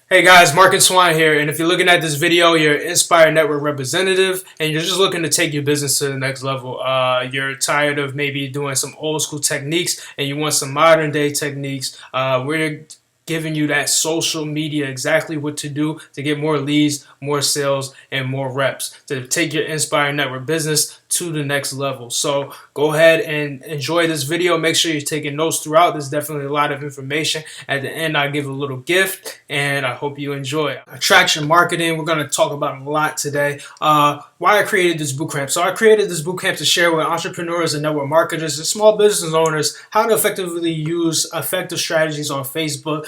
Hey guys, Mark and Swan here, and if you're looking at this video, you're an Nspire Network representative, and you're just looking to take your business to the next level. You're tired of maybe doing some old school techniques, and you want some modern day techniques. We're giving you that social media, exactly what to do to get more leads, more sales, and more reps to take your Nspire Network business to the next level. So go ahead and enjoy this video. Make sure you're taking notes throughout. There's definitely a lot of information. At the end, I give a little gift, and I hope you enjoy it. Attraction marketing, we're going to talk about a lot today. Why I created this bootcamp. So I created this bootcamp to share with entrepreneurs and network marketers and small business owners how to effectively use effective strategies on Facebook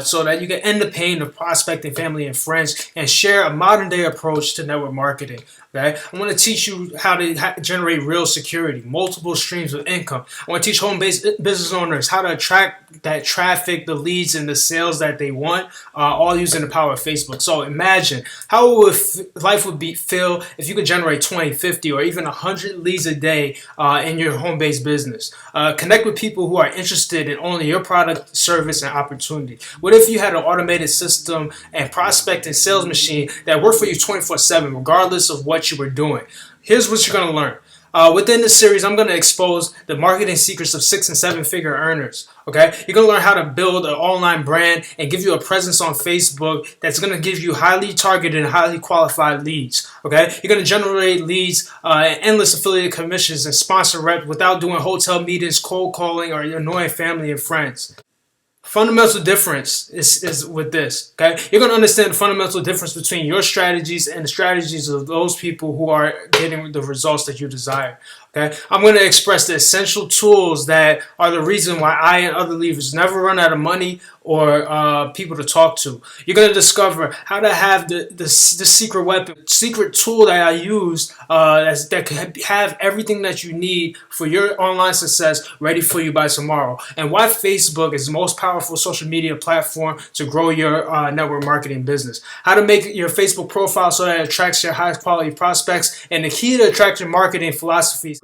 so that you can end the pain of prospecting family and friends and share a modern day approach to network marketing. Okay? I want to teach you how to generate real security, multiple streams of income. I want to teach home-based business owners how to attract that traffic, the leads, and the sales that they want, all using the power of Facebook. So imagine how would life would feel if you could generate 20, 50, or even 100 leads a day in your home-based business. Connect with people who are interested in only your product, service, and opportunity. What if you had an automated system and prospecting sales machine that worked for you 24/7, regardless of what you were doing? Here's what you're going to learn. Within this series, I'm going to expose the marketing secrets of 6- and 7-figure earners. Okay, you're going to learn how to build an online brand and give you a presence on Facebook that's going to give you highly targeted and highly qualified leads. Okay, you're going to generate leads, endless affiliate commissions, and sponsor reps without doing hotel meetings, cold calling, or annoying family and friends. Fundamental difference is with this. Okay, you're going to understand the fundamental difference between your strategies and the strategies of those people who are getting the results that you desire. Okay, I'm going to express the essential tools that are the reason why I and other leaders never run out of money or people to talk to. You're going to discover how to have the secret weapon, secret tool that I use that can have everything that you need for your online success ready for you by tomorrow. And why Facebook is the most powerful social media platform to grow your network marketing business. How to make your Facebook profile so that it attracts your highest quality prospects, and the key to attraction marketing philosophies.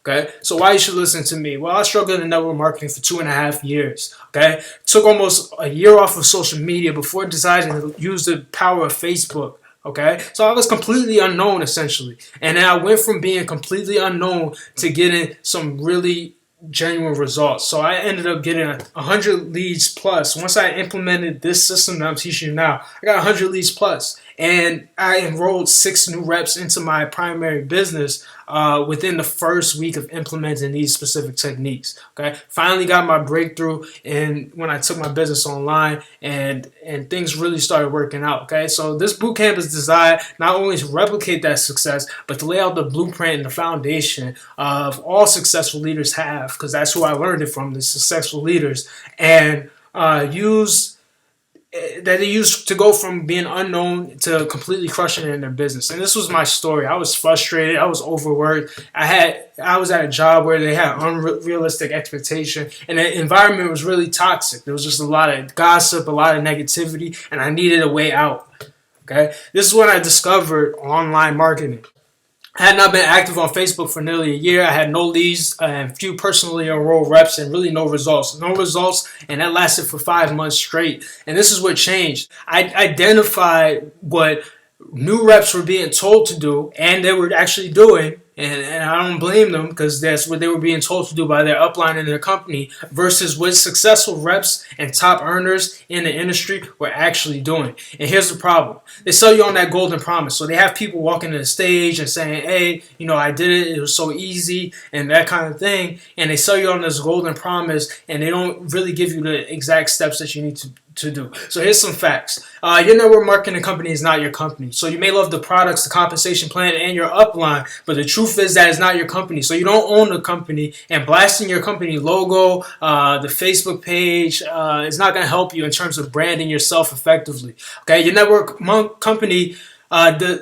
Okay, so why you should listen to me? Well, I struggled in network marketing for 2.5 years. Okay, took almost a year off of social media before deciding to use the power of Facebook. Okay, so I was completely unknown essentially, and then I went from being completely unknown to getting some really genuine results. So I ended up getting 100 leads plus. Once I implemented this system that I'm teaching you now, I got 100 leads plus. And I enrolled 6 new reps into my primary business within the first week of implementing these specific techniques. Okay, finally got my breakthrough, and when I took my business online, and things really started working out. Okay, so this bootcamp is designed not only to replicate that success, but to lay out the blueprint and the foundation of all successful leaders have, because that's who I learned it from, the successful leaders, and that they used to go from being unknown to completely crushing it in their business. And this was my story. I was frustrated. I was overworked. I was at a job where they had unrealistic expectation, and the environment was really toxic. There was just a lot of gossip, a lot of negativity, and I needed a way out. Okay, this is when I discovered online marketing. I had not been active on Facebook for nearly a year. I had no leads and few personally enrolled reps, and really no results. No results, and that lasted for 5 months straight. And this is what changed. I identified what new reps were being told to do, and they were actually doing. And I don't blame them, because that's what they were being told to do by their upline in their company, versus what successful reps and top earners in the industry were actually doing. And here's the problem. They sell you on that golden promise. So they have people walking to the stage and saying, hey, I did it. It was so easy and that kind of thing. And they sell you on this golden promise, and they don't really give you the exact steps that you need to do. So here's some facts. Your network marketing company is not your company. So you may love the products, the compensation plan, and your upline, but the truth is that it's not your company. So you don't own the company, and blasting your company logo, the Facebook page, is not going to help you in terms of branding yourself effectively. Okay, your the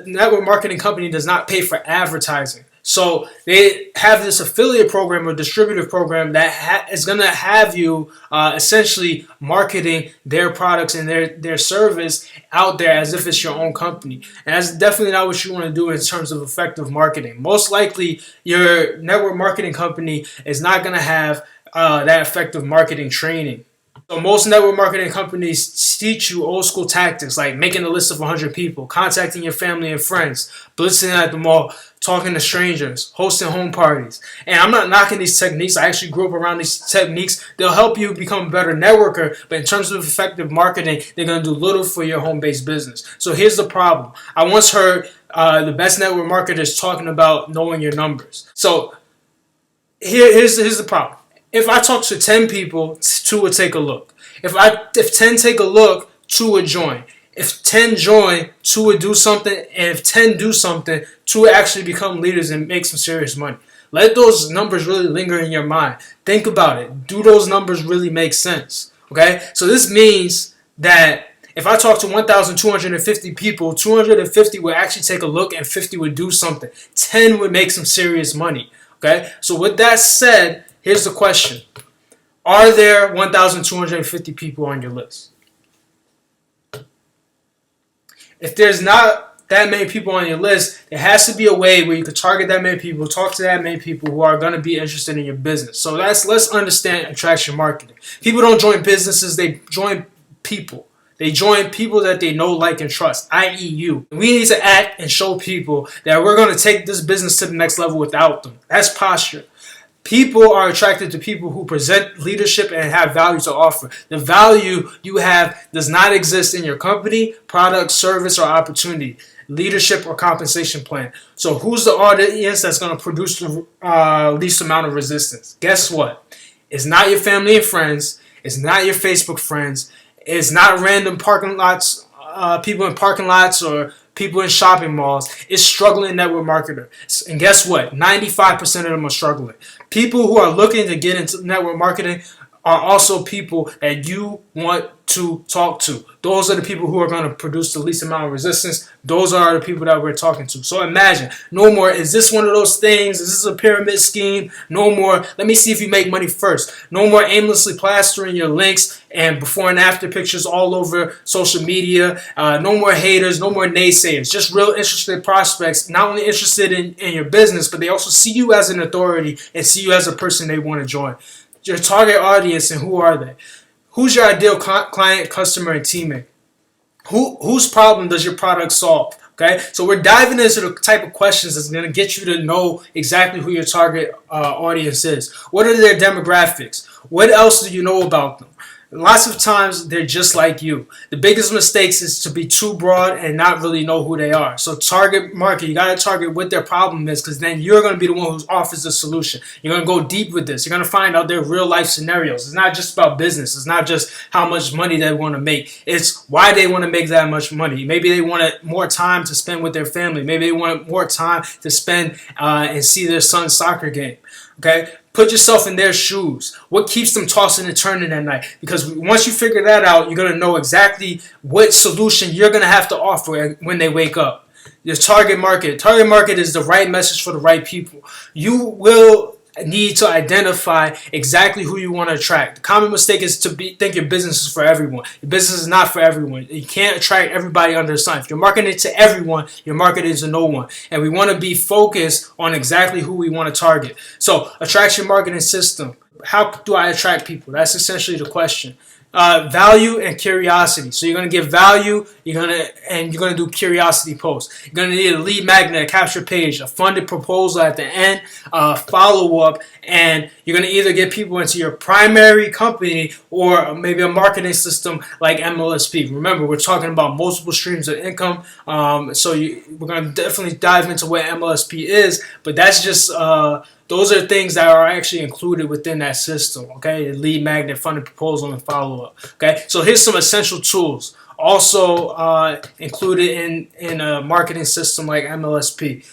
network marketing company does not pay for advertising. So they have this affiliate program or distributive program that is going to have you essentially marketing their products and their service out there as if it's your own company. And that's definitely not what you want to do in terms of effective marketing. Most likely, your network marketing company is not going to have that effective marketing training. So most network marketing companies teach you old school tactics like making a list of 100 people, contacting your family and friends, blitzing at the mall, talking to strangers, hosting home parties. And I'm not knocking these techniques. I actually grew up around these techniques. They'll help you become a better networker, but in terms of effective marketing, they're going to do little for your home-based business. So here's the problem. I once heard the best network marketers talking about knowing your numbers. So here's the problem. If I talk to 10 people, 2 would take a look. If 10 take a look, 2 would join. If 10 join, 2 would do something. And if 10 do something, 2 would actually become leaders and make some serious money. Let those numbers really linger in your mind. Think about it. Do those numbers really make sense? Okay? So this means that if I talk to 1,250 people, 250 would actually take a look and 50 would do something. 10 would make some serious money. Okay? So with that said, here's the question. Are there 1,250 people on your list? If there's not that many people on your list, there has to be a way where you could target that many people, talk to that many people who are going to be interested in your business. So let's understand attraction marketing. People don't join businesses, they join people. They join people that they know, like, and trust, i.e. you. We need to act and show people that we're going to take this business to the next level without them. That's posture. People are attracted to people who present leadership and have value to offer. The value you have does not exist in your company, product, service, or opportunity, leadership, or compensation plan. So who's the audience that's going to produce the least amount of resistance? Guess what? It's not your family and friends. It's not your Facebook friends. It's not random parking lots, people in parking lots, or people in shopping malls. It's struggling network marketers. And guess what? 95% of them are struggling. People who are looking to get into network marketing are also people that you want to talk to. Those are the people who are going to produce the least amount of resistance. Those are the people that we're talking to. So imagine, no more, is this one of those things? Is this a pyramid scheme? No more, let me see if you make money first. No more aimlessly plastering your links and before and after pictures all over social media. No more haters, no more naysayers. Just real interested prospects, not only interested in your business, but they also see you as an authority and see you as a person they want to join. Your target audience, and who are they? Who's your ideal client, customer, and teammate? Whose problem does your product solve? Okay, so we're diving into the type of questions that's going to get you to know exactly who your target audience is. What are their demographics? What else do you know about them? Lots of times they're just like you. The biggest mistakes is to be too broad and not really know who they are. So target market, you got to target what their problem is, because then you're going to be the one who offers the solution. You're going to go deep with this. You're going to find out their real life scenarios. It's not just about business. It's not just how much money they want to make. It's why they want to make that much money. Maybe they want more time to spend with their family. Maybe they want more time to spend and see their son's soccer game. Okay? Put yourself in their shoes. What keeps them tossing and turning at night? Because once you figure that out, you're going to know exactly what solution you're going to have to offer when they wake up. Your target market. Target market is the right message for the right people. You will need to identify exactly who you want to attract. The common mistake is to think your business is for everyone. Your business is not for everyone. You can't attract everybody under the sun. If you're marketing to everyone, you're marketing to no one. And we want to be focused on exactly who we want to target. So, attraction marketing system. How do I attract people? That's essentially the question. Value and curiosity. So you're going to give value, you're going to do curiosity posts. You're going to need a lead magnet, a capture page, a funded proposal at the end, follow-up, and you're going to either get people into your primary company or maybe a marketing system like MLSP. Remember, we're talking about multiple streams of income, so we're going to definitely dive into what MLSP is, but that's just those are things that are actually included within that system, okay? Lead magnet, funded proposal, and follow-up, okay? So here's some essential tools also included in a marketing system like MLSP.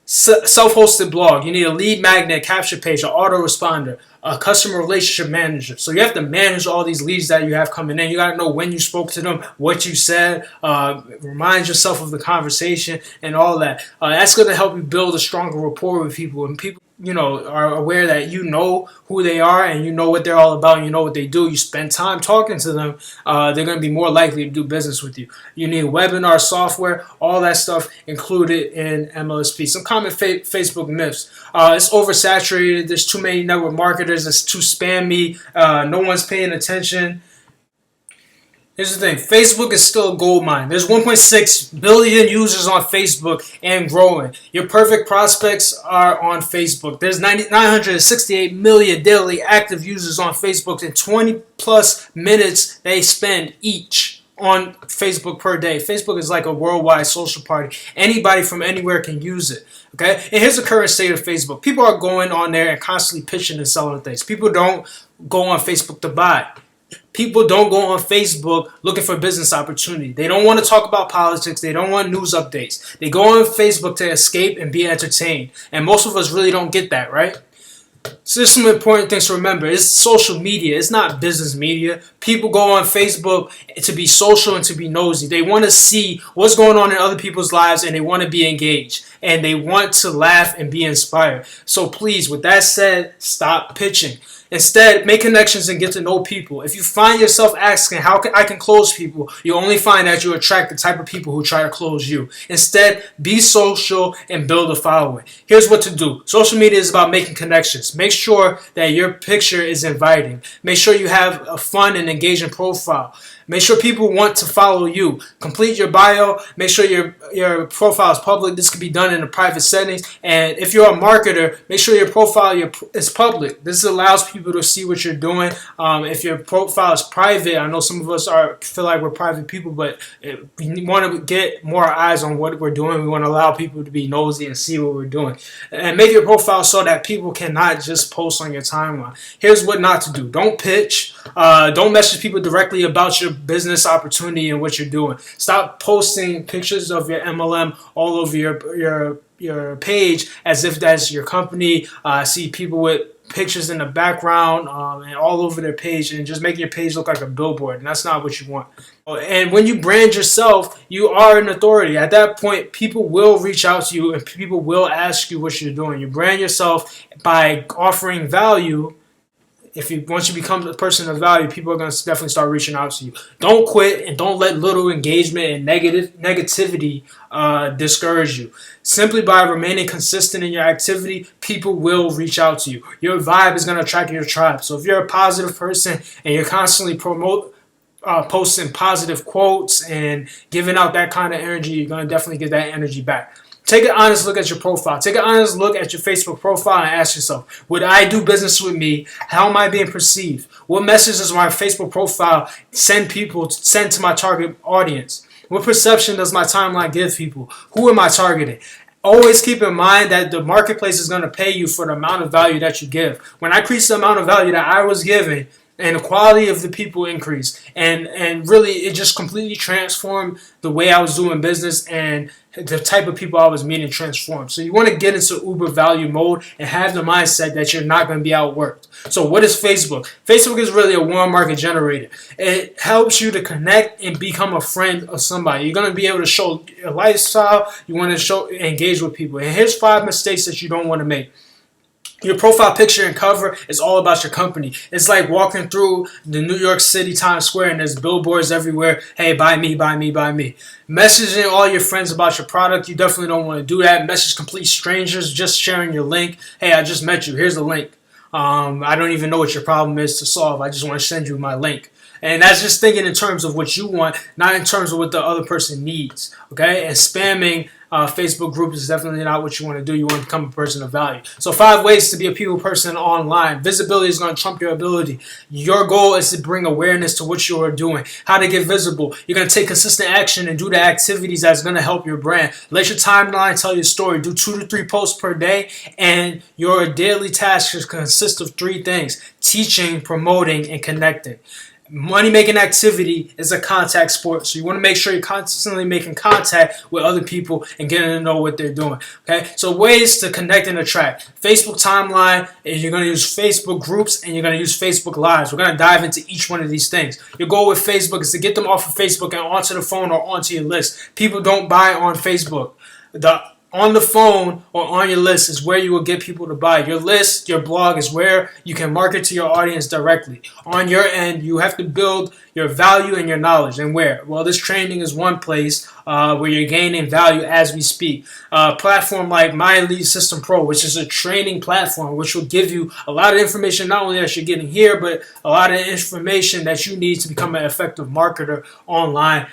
Self-hosted blog. You need a lead magnet, capture page, an autoresponder, a customer relationship manager. So you have to manage all these leads that you have coming in. You got to know when you spoke to them, what you said, remind yourself of the conversation and all that. That's going to help you build a stronger rapport with people. And are aware that you know who they are and you know what they're all about and you know what they do, you spend time talking to them, they're going to be more likely to do business with you. You need webinar software, all that stuff included in MLSP. Some common Facebook myths. It's oversaturated. There's too many network marketers. It's too spammy. No one's paying attention. Here's the thing. Facebook is still a gold mine. There's 1.6 billion users on Facebook and growing. Your perfect prospects are on Facebook. There's 968 million daily active users on Facebook and 20 plus minutes they spend each on Facebook per day. Facebook is like a worldwide social party. Anybody from anywhere can use it. Okay? And here's the current state of Facebook. People are going on there and constantly pitching and selling things. People don't go on Facebook to buy. People don't go on Facebook looking for business opportunity. They don't want to talk about politics. They don't want news updates. They go on Facebook to escape and be entertained. And most of us really don't get that, right? So there's some important things to remember. It's social media. It's not business media. People go on Facebook to be social and to be nosy. They want to see what's going on in other people's lives and they want to be engaged. And they want to laugh and be inspired. So please, with that said, stop pitching. Instead, make connections and get to know people. If you find yourself asking how I can close people, you only find that you attract the type of people who try to close you. Instead, be social and build a following. Here's what to do. Social media is about making connections. Make sure that your picture is inviting. Make sure you have a fun and engaging profile. Make sure people want to follow you. Complete your bio. Make sure your profile is public. This could be done in a private settings. And if you're a marketer, make sure your profile is public. This allows people to see what you're doing. If your profile is private, I know some of us feel like we're private people, but we want to get more eyes on what we're doing. We want to allow people to be nosy and see what we're doing. And make your profile so that people cannot just post on your timeline. Here's what not to do. Don't pitch. Don't message people directly about your business opportunity and what you're doing. Stop posting pictures of your MLM all over your page as if that's your company. I see people with pictures in the background and all over their page and just make your page look like a billboard, and that's not what you want. And when you brand yourself, you are an authority. At that point, people will reach out to you and people will ask you what you're doing. You brand yourself by offering value. Once you become a person of value, people are going to definitely start reaching out to you. Don't quit and don't let little engagement and negativity discourage you. Simply by remaining consistent in your activity, people will reach out to you. Your vibe is going to attract your tribe. So if you're a positive person and you're constantly posting positive quotes and giving out that kind of energy, you're going to definitely get that energy back. Take an honest look at your profile. Take an honest look at your Facebook profile and ask yourself, would I do business with me? How am I being perceived? What message does my Facebook profile send to my target audience? What perception does my timeline give people? Who am I targeting? Always keep in mind that the marketplace is going to pay you for the amount of value that you give. When I increased the amount of value that I was giving, and the quality of the people increased, and really it just completely transformed the way I was doing business and the type of people I was meeting transformed. So you want to get into uber value mode and have the mindset that you're not going to be outworked. So what is Facebook? Facebook is really a warm market generator. It helps you to connect and become a friend of somebody. You're going to be able to show your lifestyle. You want to engage with people. And here's 5 mistakes that you don't want to make. Your profile picture and cover is all about your company. It's like walking through the New York City Times Square and there's billboards everywhere. Hey, buy me, buy me, buy me. Messaging all your friends about your product, you definitely don't want to do that. Message complete strangers, just sharing your link. Hey, I just met you. Here's the link. I don't even know what your problem is to solve. I just want to send you my link. And that's just thinking in terms of what you want, not in terms of what the other person needs. Okay? And spamming Facebook groups is definitely not what you want to do. You want to become a person of value. So 5 ways to be a people person online. Visibility is going to trump your ability. Your goal is to bring awareness to what you are doing. How to get visible. You're going to take consistent action and do the activities that's going to help your brand. Let your timeline tell your story. Do 2 to 3 posts per day. And your daily task should consist of 3 things. Teaching, promoting, and connecting. Money-making activity is a contact sport, so you want to make sure you're constantly making contact with other people and getting to know what they're doing. Okay, so ways to connect and attract. Facebook timeline, and you're going to use Facebook groups, and you're going to use Facebook Lives. We're going to dive into each one of these things. Your goal with Facebook is to get them off of Facebook and onto the phone or onto your list. People don't buy on Facebook. The On the phone or on your list is where you will get people to buy. Your list, your blog is where you can market to your audience directly. On your end, you have to build your value and your knowledge. And where? Well, this training is one place where you're gaining value as we speak. Platform like My Lead System Pro, which is a training platform, which will give you a lot of information, not only that you're getting here, but a lot of information that you need to become an effective marketer online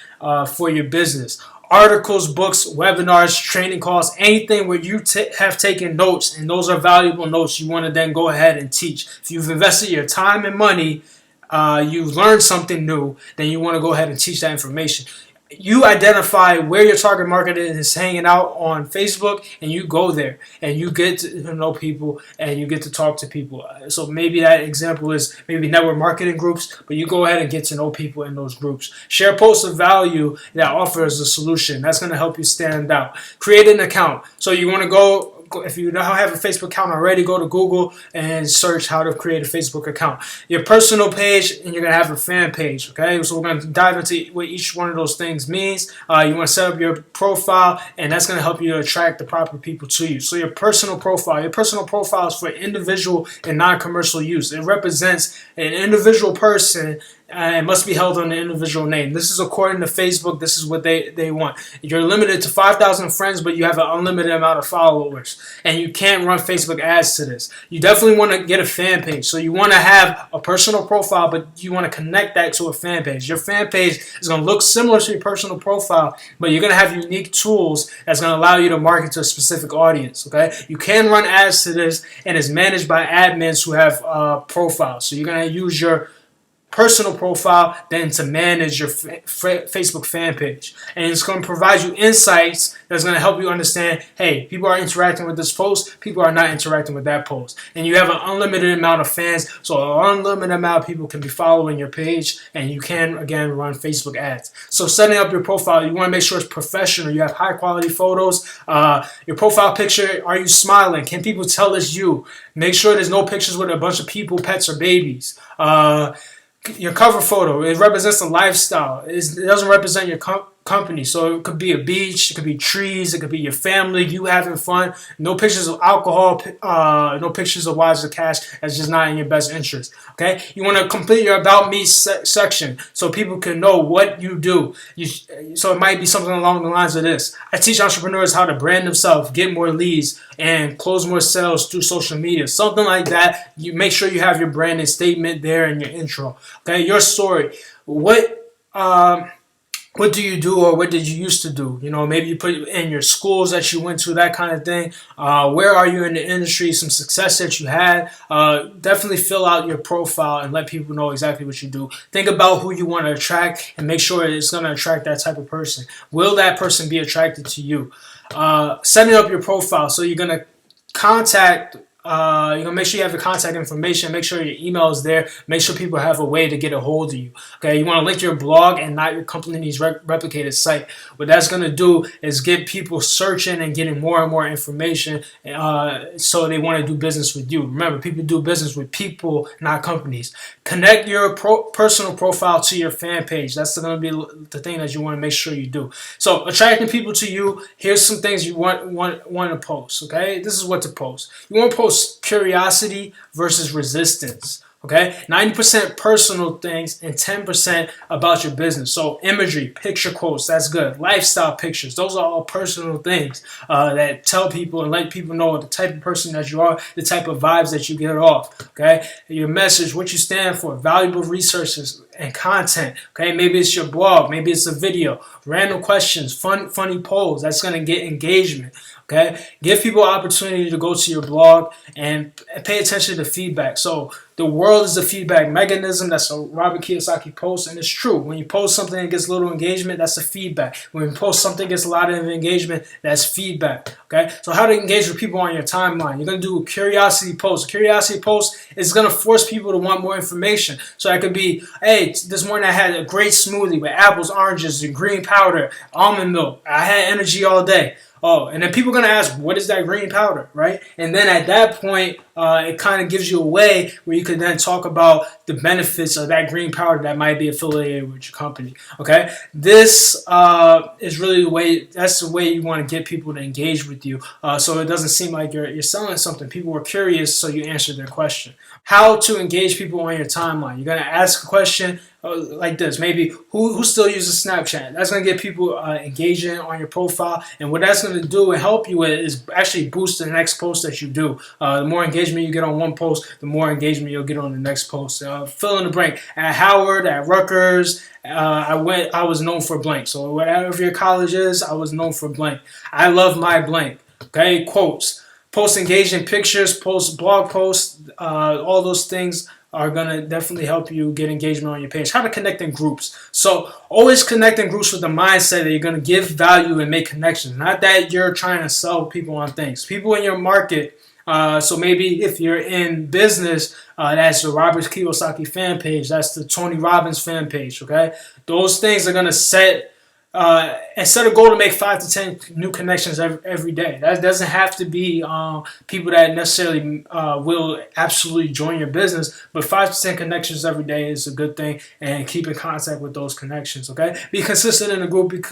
for your business. Articles, books, webinars, training calls, anything where you have taken notes, and those are valuable notes you want to then go ahead and teach. If you've invested your time and money, you've learned something new, then you want to go ahead and teach that information. You identify where your target market is hanging out on Facebook, and you go there and you get to know people and you get to talk to people. So maybe that example is maybe network marketing groups, but you go ahead and get to know people in those groups. Share posts of value that offers a solution. That's going to help you stand out. Create an account. So you want to go. If you don't have a Facebook account already, go to Google and search how to create a Facebook account. Your personal page, and you're going to have a fan page, okay? So we're going to dive into what each one of those things means. You want to set up your profile, and that's going to help you to attract the proper people to you. So your personal profile is for individual and non-commercial use. It represents an individual person. It must be held on an individual name. This is according to Facebook. This is what they want. You're limited to 5,000 friends, but you have an unlimited amount of followers. And you can't run Facebook ads to this. You definitely want to get a fan page. So you want to have a personal profile, but you want to connect that to a fan page. Your fan page is going to look similar to your personal profile, but you're going to have unique tools that's going to allow you to market to a specific audience. Okay? You can run ads to this, and it's managed by admins who have profiles. So you're going to use your personal profile then to manage your Facebook fan page, and it's going to provide you insights that's going to help you understand, hey, people are interacting with this post, people are not interacting with that post, and you have an unlimited amount of fans, so an unlimited amount of people can be following your page, and you can again run Facebook ads. So setting up your profile, you want to make sure it's professional. You have high quality photos. Your profile picture, are you smiling? Can people tell it's you? Make sure there's no pictures with a bunch of people, pets, or babies. Your cover photo, it represents a lifestyle. It doesn't represent your company. So it could be a beach, it could be trees, it could be your family, you having fun. No pictures of alcohol, no pictures of wives or cash. That's just not in your best interest. Okay? You want to complete your About Me section so people can know what you do. So it might be something along the lines of this. I teach entrepreneurs how to brand themselves, get more leads, and close more sales through social media. Something like that. You make sure you have your branding statement there in your intro. Okay? Your story. What do you do, or what did you used to do? You know, maybe you put in your schools that you went to, that kind of thing. Where are you in the industry? Some success that you had. Definitely fill out your profile and let people know exactly what you do. Think about who you want to attract and make sure it's going to attract that type of person. Will that person be attracted to you? Setting up your profile. So you're going to contact. You're going to make sure you have your contact information. Make sure your email is there. Make sure people have a way to get a hold of you. Okay, you want to link your blog and not your company's replicated site. What that's going to do is get people searching and getting more and more information so they want to do business with you. Remember, people do business with people, not companies. Connect your personal profile to your fan page. That's going to be the thing that you want to make sure you do. So attracting people to you, here's some things you want to post. Okay, this is what to post. You want to post curiosity versus resistance. Okay, 90% personal things and 10% about your business. So imagery, picture quotes, that's good. Lifestyle pictures, those are all personal things that tell people and let people know the type of person that you are, the type of vibes that you get off. Okay, your message, what you stand for, valuable resources and content. Okay, maybe it's your blog, maybe it's a video, random questions, funny polls. That's going to get engagement. Okay, give people opportunity to go to your blog and pay attention to feedback. So the world is a feedback mechanism. That's a Robert Kiyosaki post, and it's true. When you post something that gets little engagement, that's a feedback. When you post something that gets a lot of engagement, that's feedback. Okay, so how to engage with people on your timeline? You're gonna do a curiosity post. A curiosity post is gonna force people to want more information. So that could be, hey, this morning I had a great smoothie with apples, oranges, and green powder, almond milk. I had energy all day. Oh, and then people are going to ask, what is that green powder, right? And then at that point, it kind of gives you a way where you can then talk about the benefits of that green powder that might be affiliated with your company, okay? This is really the way, that's the way you want to get people to engage with you, so it doesn't seem like you're selling something. People were curious, so you answered their question. How to engage people on your timeline. You're going to ask a question like this. Maybe who still uses Snapchat? That's going to get people engaging on your profile. And what that's going to do and help you with is actually boost the next post that you do. The more engagement you get on one post, the more engagement you'll get on the next post. Fill in the blank. At Howard, at Rutgers, I was known for blank. So whatever your college is, I was known for blank. I love my blank. Okay, quotes. Post engaging pictures, post blog posts, all those things are going to definitely help you get engagement on your page. How to connect in groups. So always connect in groups with the mindset that you're going to give value and make connections. Not that you're trying to sell people on things. People in your market. So maybe if you're in business, that's the Robert Kiyosaki fan page. That's the Tony Robbins fan page. Okay. Those things are going to set a goal to make 5 to 10 new connections every day. That doesn't have to be people that necessarily will absolutely join your business, but 5 to 10 connections every day is a good thing, and keep in contact with those connections, okay? Be consistent in the group, and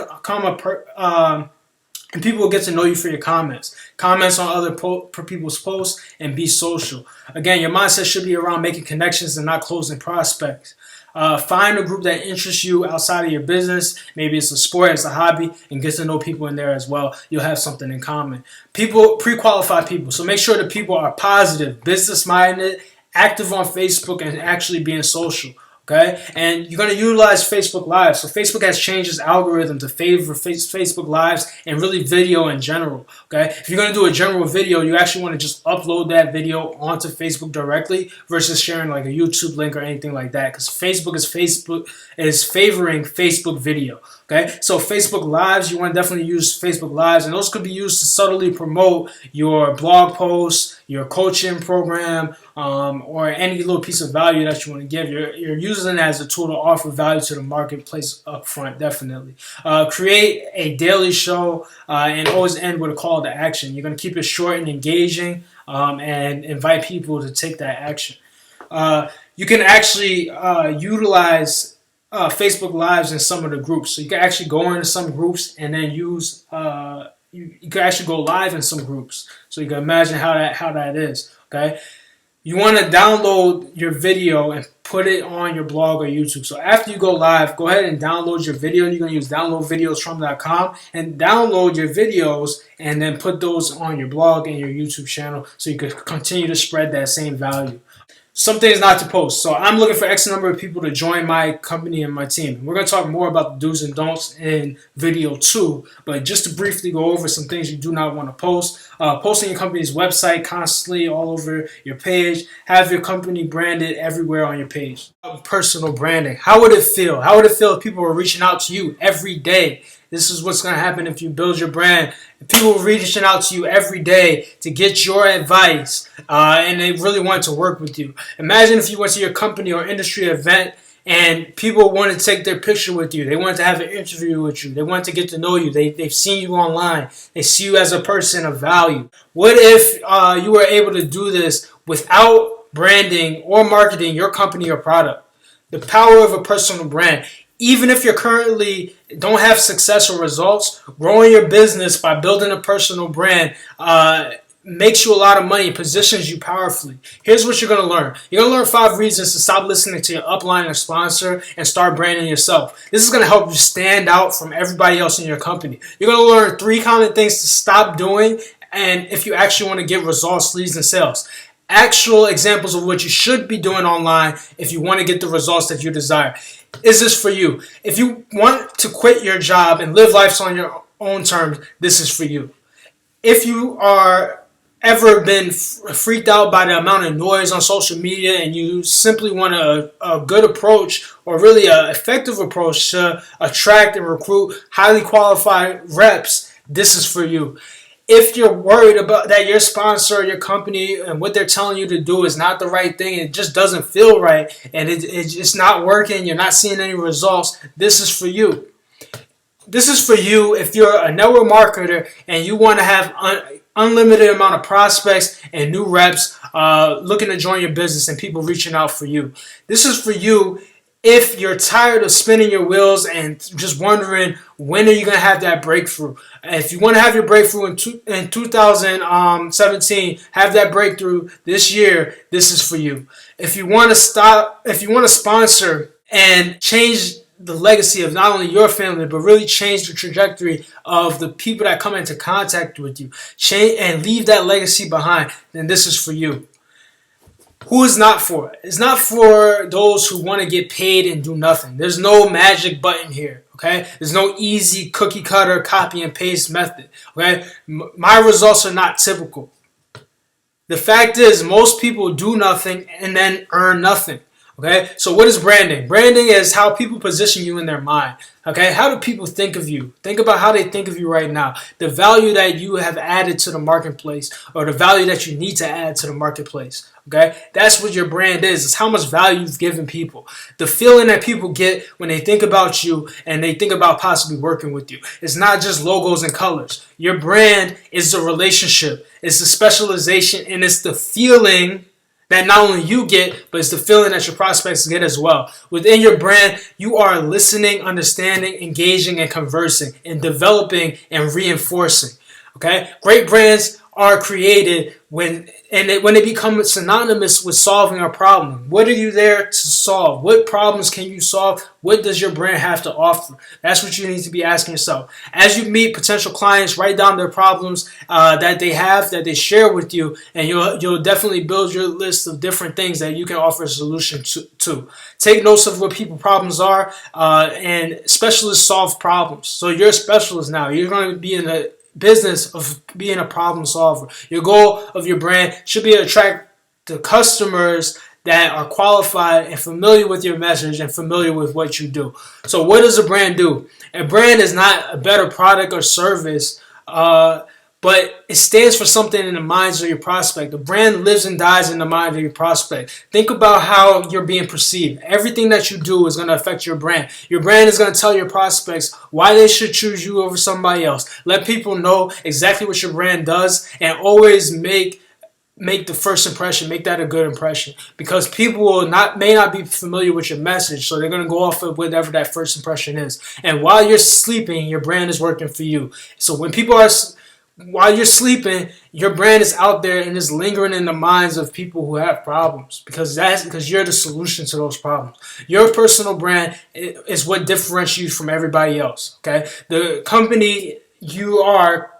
people will get to know you for your comments. Comments on other people's posts, and be social. Again, your mindset should be around making connections and not closing prospects. Find a group that interests you outside of your business. Maybe it's a sport, it's a hobby, and get to know people in there as well. You'll have something in common. Pre-qualify people. So make sure that people are positive, business-minded, active on Facebook, and actually being social. Okay, and you're going to utilize Facebook Live. So Facebook has changed its algorithm to favor Facebook Lives and really video in general. Okay, if you're going to do a general video, you actually want to just upload that video onto Facebook directly versus sharing like a YouTube link or anything like that, because Facebook is favoring Facebook video. Okay, so Facebook Lives, you want to definitely use Facebook Lives, and those could be used to subtly promote your blog posts, your coaching program, or any little piece of value that you want to give. You're using it as a tool to offer value to the marketplace up front, definitely. Create a daily show and always end with a call to action. You're going to keep it short and engaging, and invite people to take that action. You can actually utilize Facebook Lives in some of the groups. So you can actually go into some groups and then use you can actually go live in some groups. So you can imagine how that is. Okay. You want to download your video and put it on your blog or YouTube. So after you go live, go ahead and download your video. You're going to use downloadvideosfrom.com and download your videos, and then put those on your blog and your YouTube channel so you can continue to spread that same value. Some things not to post. So I'm looking for X number of people to join my company and my team. We're going to talk more about the do's and don'ts in video 2, but just to briefly go over some things you do not want to post. Posting your company's website constantly all over your page. Have your company branded everywhere on your page. Personal branding. How would it feel? How would it feel if people were reaching out to you every day? This is what's going to happen if you build your brand. If people are reaching out to you every day to get your advice, and they really want to work with you. Imagine if you went to your company or industry event and people wanted to take their picture with you. They wanted to have an interview with you. They wanted to get to know you. They've seen you online. They see you as a person of value. What if you were able to do this without branding or marketing your company or product? The power of a personal brand. Even if you currently don't have success or results, growing your business by building a personal brand makes you a lot of money, positions you powerfully. Here's what you're going to learn. You're going to learn 5 reasons to stop listening to your upline or sponsor and start branding yourself. This is going to help you stand out from everybody else in your company. You're going to learn 3 common things to stop doing, and if you actually want to get results, leads, and sales. Actual examples of what you should be doing online if you want to get the results that you desire. Is this for you? If you want to quit your job and live life on your own terms, this is for you. If you are ever been freaked out by the amount of noise on social media and you simply want a good approach, or really an effective approach to attract and recruit highly qualified reps, this is for you. If you're worried about that your sponsor, your company, and what they're telling you to do is not the right thing, it just doesn't feel right, and it's not working, you're not seeing any results, this is for you. this is for you if you're a network marketer and you want to have unlimited amount of prospects and new reps looking to join your business and people reaching out for you. This is for you if you're tired of spinning your wheels and just wondering when are you going to have that breakthrough. If you want to have your breakthrough in 2017, have that breakthrough this year, this is for you. If you want to sponsor and change the legacy of not only your family, but really change the trajectory of the people that come into contact with you, change and leave that legacy behind, then this is for you. Who is not for it? It's not for those who want to get paid and do nothing. There's no magic button here, okay? There's no easy cookie cutter copy and paste method, okay? My results are not typical. The fact is, most people do nothing and then earn nothing. Okay, so what is branding? Branding is how people position you in their mind. Okay, how do people think of you? Think about how they think of you right now. The value that you have added to the marketplace, or the value that you need to add to the marketplace. Okay, that's what your brand is. It's how much value you've given people. The feeling that people get when they think about you and they think about possibly working with you. It's not just logos and colors. Your brand is the relationship. It's the specialization, and it's the feeling that not only you get, but it's the feeling that your prospects get as well. Within your brand, you are listening, understanding, engaging, and conversing, and developing and reinforcing. Okay? Great brands are created when they become synonymous with solving a problem. What are you there to solve? What problems can you solve? What does your brand have to offer? That's what you need to be asking yourself. As you meet potential clients, write down their problems that they have, that they share with you, and you'll definitely build your list of different things that you can offer a solution to. Take notes of what people's problems are, and specialists solve problems. So you're a specialist now. You're going to be in the business of being a problem solver. Your goal of your brand should be to attract the customers that are qualified and familiar with your message and familiar with what you do. So what does a brand do? A brand is not a better product or service, but it stands for something in the minds of your prospect. The brand lives and dies in the mind of your prospect. Think about how you're being perceived. Everything that you do is going to affect your brand. Your brand is going to tell your prospects why they should choose you over somebody else. Let people know exactly what your brand does, and always make the first impression, make that a good impression, because people may not be familiar with your message, so they're going to go off of whatever that first impression is. And while you're sleeping, your brand is working for you. So while you're sleeping, your brand is out there and is lingering in the minds of people who have problems, because you're the solution to those problems. Your personal brand is what differentiates you from everybody else. Okay, the company you are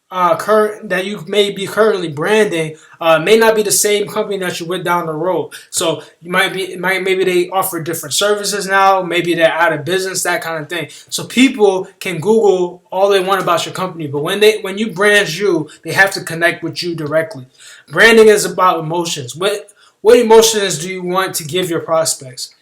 that you may be currently branding may not be the same company that you're with down the road. So maybe they offer different services now, maybe they're out of business, that kind of thing. So people can Google all they want about your company, but when you brand you, they have to connect with you directly. Branding is about emotions. What emotions do you want to give your prospects?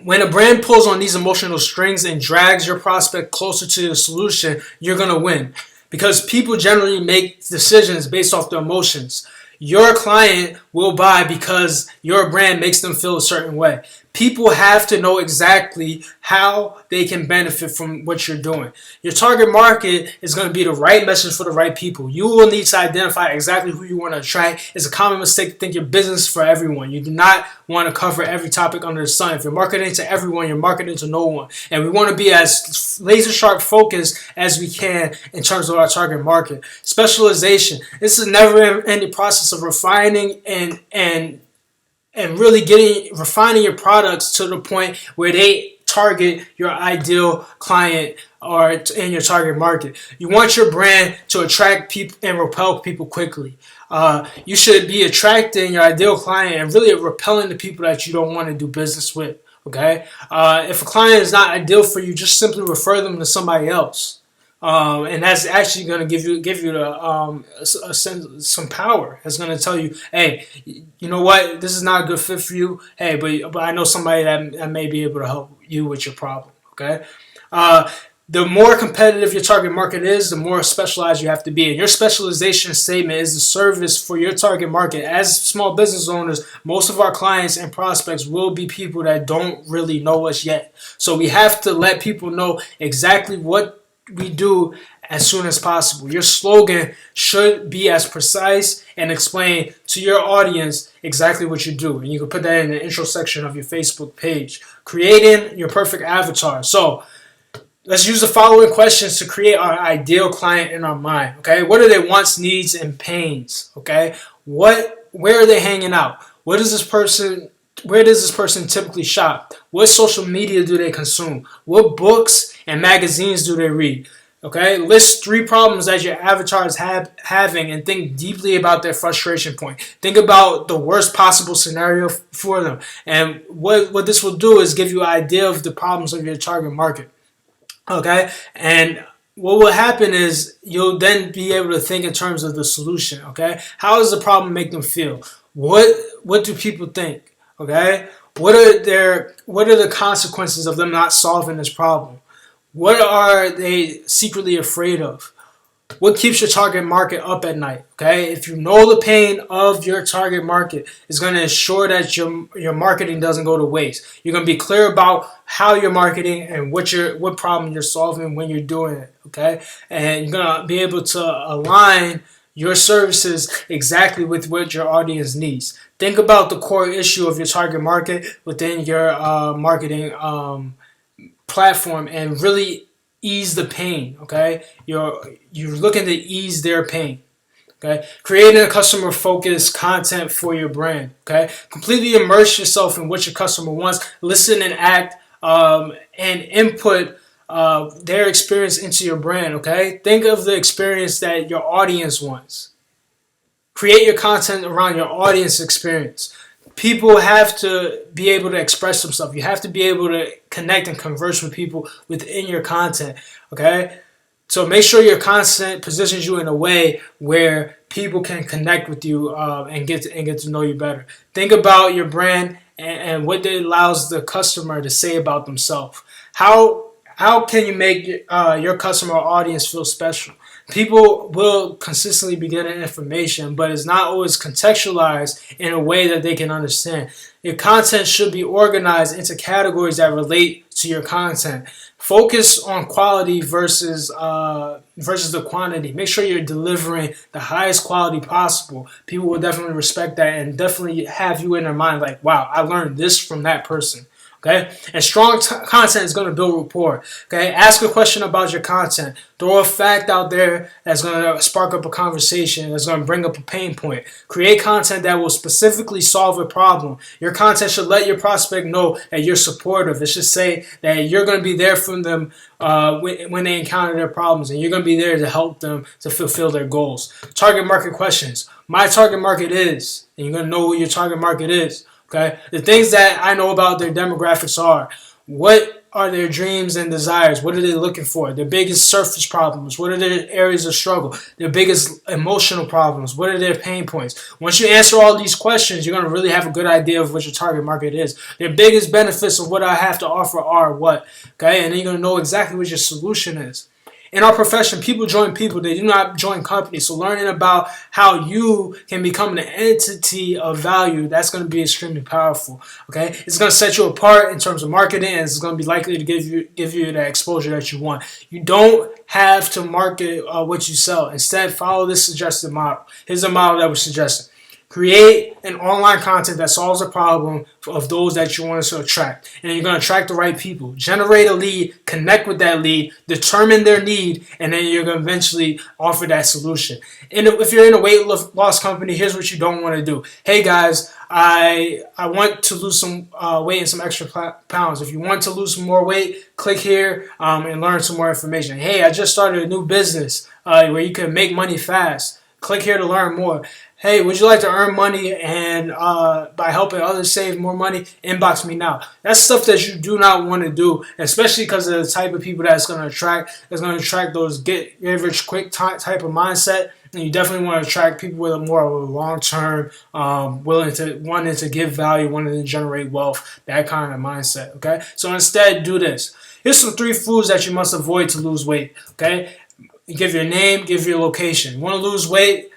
When a brand pulls on these emotional strings and drags your prospect closer to the solution, you're going to win. Because people generally make decisions based off their emotions. Your client will buy because your brand makes them feel a certain way. People have to know exactly how they can benefit from what you're doing. Your target market is going to be the right message for the right people. You will need to identify exactly who you want to attract. It's a common mistake to think your business is for everyone. You do not want to cover every topic under the sun. If you're marketing to everyone, you're marketing to no one. And we want to be as laser sharp focused as we can in terms of our target market. Specialization. This is a never-ending process of refining and really refining your products to the point where they target your ideal client or in your target market. You want your brand to attract people and repel people quickly. You should be attracting your ideal client and really repelling the people that you don't want to do business with. Okay? If a client is not ideal for you, just simply refer them to somebody else. And that's actually going to give you a sense, some power. It's going to tell you, hey, you know what, this is not a good fit for you. Hey, but I know somebody that may be able to help you with your problem. Okay, The more competitive your target market is, the more specialized you have to be. And your specialization statement is the service for your target market. As small business owners, most of our clients and prospects will be people that don't really know us yet. So we have to let people know exactly what we do as soon as possible. Your slogan should be as precise and explain to your audience exactly what you do. And you can put that in the intro section of your Facebook page. Creating your perfect avatar. So let's use the following questions to create our ideal client in our mind. Okay, what are their wants, needs, and pains? Okay, where are they hanging out? Where does this person typically shop? What social media do they consume? What books and magazines do they read? Okay, list 3 problems that your avatar is having and think deeply about their frustration point. Think about the worst possible scenario for them. And what this will do is give you an idea of the problems of your target market. Okay, and what will happen is you'll then be able to think in terms of the solution. Okay, how does the problem make them feel? What do people think? Okay, what are the consequences of them not solving this problem? What are they secretly afraid of? What keeps your target market up at night? Okay, if you know the pain of your target market, it's going to ensure that your marketing doesn't go to waste. You're going to be clear about how you're marketing and what problem you're solving when you're doing it. Okay, and you're going to be able to align your services exactly with what your audience needs. Think about the core issue of your target market within your marketing platform and really ease the pain. Okay, you're looking to ease their pain. Okay, creating a customer focused content for your brand. Okay, completely immerse yourself in what your customer wants. Listen and act and input their experience into your brand. Okay, think of the experience that your audience wants. Create your content around your audience experience. People have to be able to express themselves. You have to be able to connect and converse with people within your content. Okay, so make sure your content positions you in a way where people can connect with you and get to know you better. Think about your brand and what it allows the customer to say about themselves. How can you make your customer or audience feel special? People will consistently be getting information, but it's not always contextualized in a way that they can understand. Your content should be organized into categories that relate to your content. Focus on quality versus the quantity. Make sure you're delivering the highest quality possible. People will definitely respect that and definitely have you in their mind like, wow, I learned this from that person. Okay, and strong content is going to build rapport. Okay, ask a question about your content. Throw a fact out there that's going to spark up a conversation. That's going to bring up a pain point. Create content that will specifically solve a problem. Your content should let your prospect know that you're supportive. It should say that you're going to be there for them when they encounter their problems, and you're going to be there to help them to fulfill their goals. Target market questions. My target market is, and you're going to know what your target market is. Okay, the things that I know about their demographics are: what are their dreams and desires? What are they looking for? Their biggest surface problems? What are their areas of struggle? Their biggest emotional problems? What are their pain points? Once you answer all these questions, you're going to really have a good idea of what your target market is. Their biggest benefits of what I have to offer are what? Okay, and then you're going to know exactly what your solution is. In our profession, people join people. They do not join companies. So learning about how you can become an entity of value, that's going to be extremely powerful. Okay, it's going to set you apart in terms of marketing, and it's going to be likely to give you that exposure that you want. You don't have to market what you sell. Instead, follow this suggested model. Here's a model that was suggested. Create an online content that solves a problem of those that you want to attract. And you're going to attract the right people. Generate a lead, connect with that lead, determine their need, and then you're going to eventually offer that solution. And if you're in a weight loss company, here's what you don't want to do. Hey guys, I want to lose some weight and some extra pounds. If you want to lose some more weight, click here and learn some more information. Hey, I just started a new business where you can make money fast. Click here to learn more. Hey, would you like to earn money and by helping others save more money? Inbox me now. That's stuff that you do not want to do, especially because of the type of people that's going to attract. That's going to attract those get rich quick type of mindset. And you definitely want to attract people with a more of a long-term, wanting to give value, wanting to generate wealth, that kind of mindset. Okay, so instead, do this. Here's some 3 foods that you must avoid to lose weight. Okay, you give your name, give your location. You want to lose weight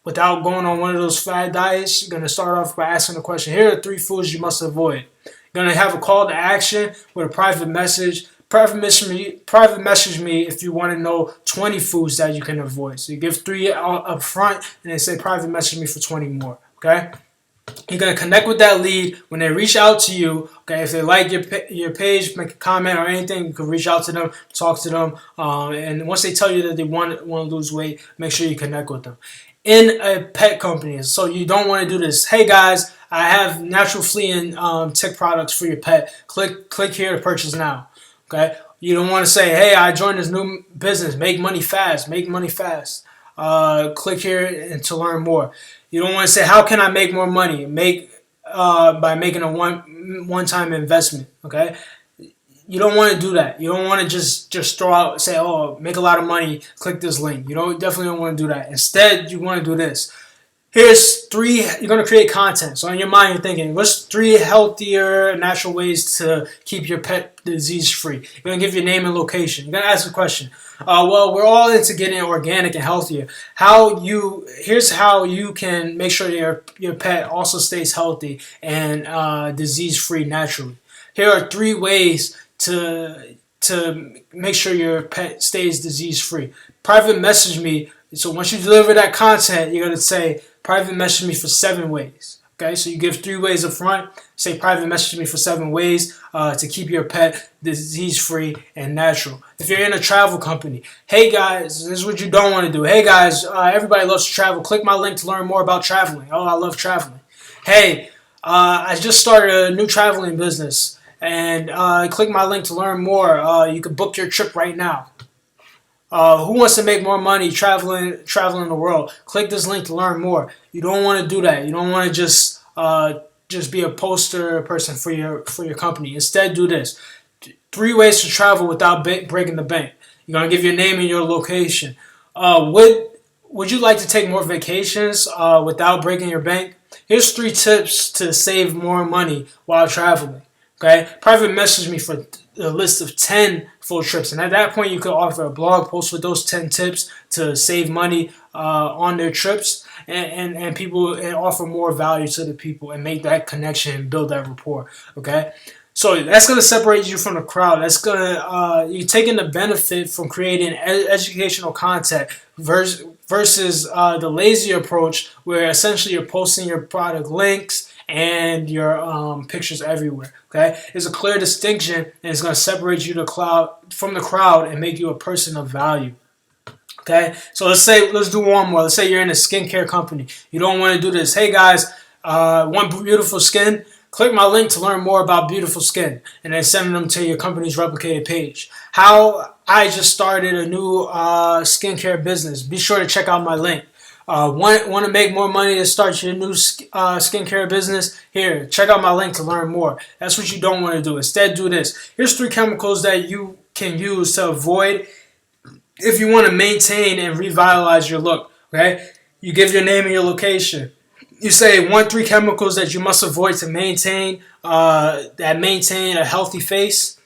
without going on one of those fad diets, you're going to start off by asking the question, here are 3 foods you must avoid. You're going to have a call to action with a private message. Private message me if you want to know 20 foods that you can avoid. So you give 3 up front and then say private message me for 20 more. Okay? You're going to connect with that lead when they reach out to you. Okay, if they like your page, make a comment or anything, you can reach out to them, talk to them, and once they tell you that they want to lose weight, make sure you connect with them. In a pet company, so you don't want to do this. Hey guys, I have natural flea and tick products for your pet. Click here to purchase now. Okay, you don't want to say, hey, I joined this new business. Make money fast. Make money fast. Click here and to learn more. You don't want to say, how can I make more money? By making a one-time investment. Okay, you don't want to do that. You don't want to just throw out, say, oh, make a lot of money. Click this link. You definitely don't want to do that. Instead, you want to do this. Here's 3. You're going to create content. So in your mind, you're thinking, what's 3 healthier, natural ways to keep your pet disease-free? You're going to give your name and location. You're going to ask a question. Well, we're all into getting organic and healthier. Here's how you can make sure your pet also stays healthy and disease-free naturally. Here are 3 ways to make sure your pet stays disease-free. Private message me. So once you deliver that content, you're going to say, private message me for 7 ways. Okay, so you give 3 ways up front. Say private message me for 7 ways to keep your pet disease-free and natural. If you're in a travel company, hey guys, this is what you don't want to do. Hey guys, everybody loves to travel. Click my link to learn more about traveling. Oh, I love traveling. Hey, I just started a new traveling business, and click my link to learn more. You can book your trip right now. Who wants to make more money traveling the world? Click this link to learn more. You don't want to do that. You don't want to just be a poster person for your company. Instead, do this. 3 ways to travel without breaking the bank. You're gonna give your name and your location. Would you like to take more vacations without breaking your bank? Here's 3 tips to save more money while traveling. Okay, private message me for a list of 10 full trips, and at that point you could offer a blog post with those 10 tips to save money on their trips, and people, and offer more value to the people and make that connection and build that rapport. Okay, so that's going to separate you from the crowd. That's going to you're taking the benefit from creating educational content versus the lazy approach where essentially you're posting your product links and your pictures everywhere. Okay, there's a clear distinction, and it's going to separate you from the crowd and make you a person of value. Okay, so let's do one more. Let's say you're in a skincare company. You don't want to do this. Hey guys, want beautiful skin? Click my link to learn more about beautiful skin, and then send them to your company's replicated page. How I just started a new skincare business. Be sure to check out my link. Want to make more money to start your new skincare business? Here, check out my link to learn more. That's what you don't want to do. Instead, do this. Here's 3 chemicals that you can use to avoid if you want to maintain and revitalize your look. Okay, you give your name and your location. You say 3 chemicals that you must avoid to maintain a healthy face.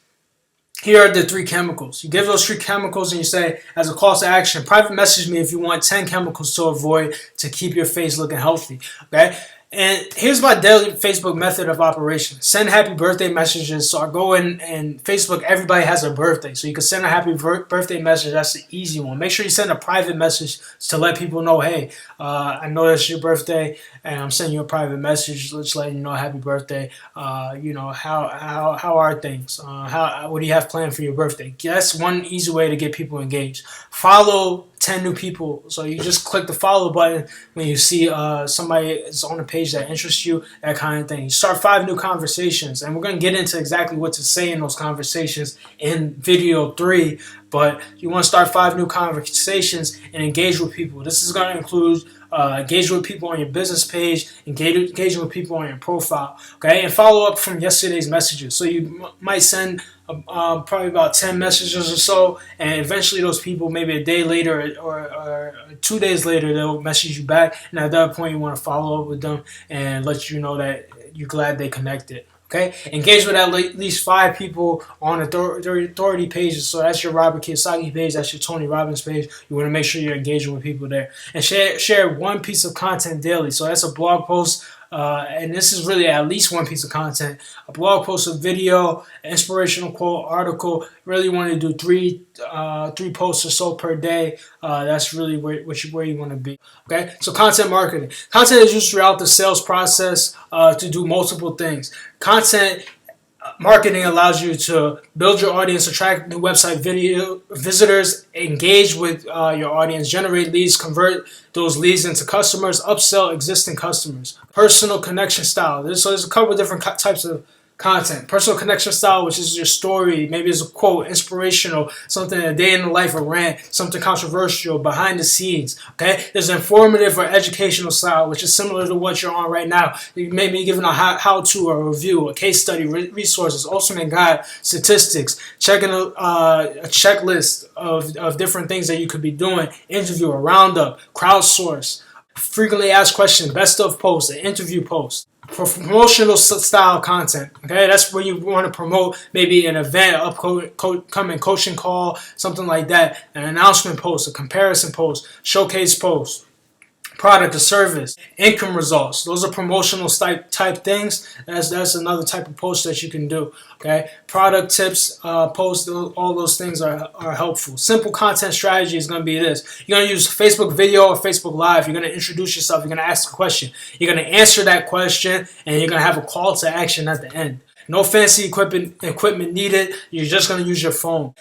Here are the 3 chemicals. You give those 3 chemicals and you say, as a call to action, private message me if you want 10 chemicals to avoid to keep your face looking healthy. Okay? And here's my daily Facebook method of operation. Send happy birthday messages. So I go in and Facebook, everybody has a birthday. So you can send a happy birthday message. That's the easy one. Make sure you send a private message to let people know, hey, I know that's your birthday and I'm sending you a private message. Let's let you know happy birthday. How are things? What do you have planned for your birthday? That's one easy way to get people engaged. Follow 10 new people. So you just click the follow button when you see somebody is on a page that interests you, that kind of thing. You start 5 new conversations, and we're going to get into exactly what to say in those conversations in video 3. But but you want to start 5 new conversations and engage with people. This is going to include engaging with people on your business page, engaging with people on your profile, okay, and follow up from yesterday's messages. So you might send probably about 10 messages or so, and eventually those people, maybe a day later or 2 days later, they'll message you back, and at that point you want to follow up with them and let you know that you're glad they connected. Okay, engage with at least 5 people on authority pages. So that's your Robert Kiyosaki page, that's your Tony Robbins page. You want to make sure you're engaging with people there, and share 1 piece of content daily. So that's a blog post, and this is really at least 1 piece of content: a blog post, a video, an inspirational quote, article. Really want to do 3 posts or so per day. That's really where you want to be. Okay, so content marketing. Content is used throughout the sales process to do multiple things. Content marketing allows you to build your audience, attract new website video visitors, engage with your audience, generate leads, convert those leads into customers, upsell existing customers. Personal connection style. So there's a couple of different types of content. Personal connection style, which is your story, maybe it's a quote, inspirational, something, a day in the life, a rant, something controversial, behind the scenes. Okay, there's informative or educational style, which is similar to what you're on right now. You may be giving a how-to or a review, a case study, resources, ultimate guide, statistics, checking a checklist of different things that you could be doing, interview, a roundup, crowdsource, frequently asked questions, best of posts, an interview post. Promotional style content, okay, that's where you want to promote maybe an event, upcoming coaching call, something like that, an announcement post, a comparison post, showcase post, product or service, income results. Those are promotional type things. That's another type of post that you can do. Okay, product tips, posts, all those things are helpful. Simple content strategy is going to be this: you're going to use Facebook video or Facebook Live. You're going to introduce yourself. You're going to ask a question. You're going to answer that question, and you're going to have a call to action at the end. No fancy equipment needed. You're just going to use your phone.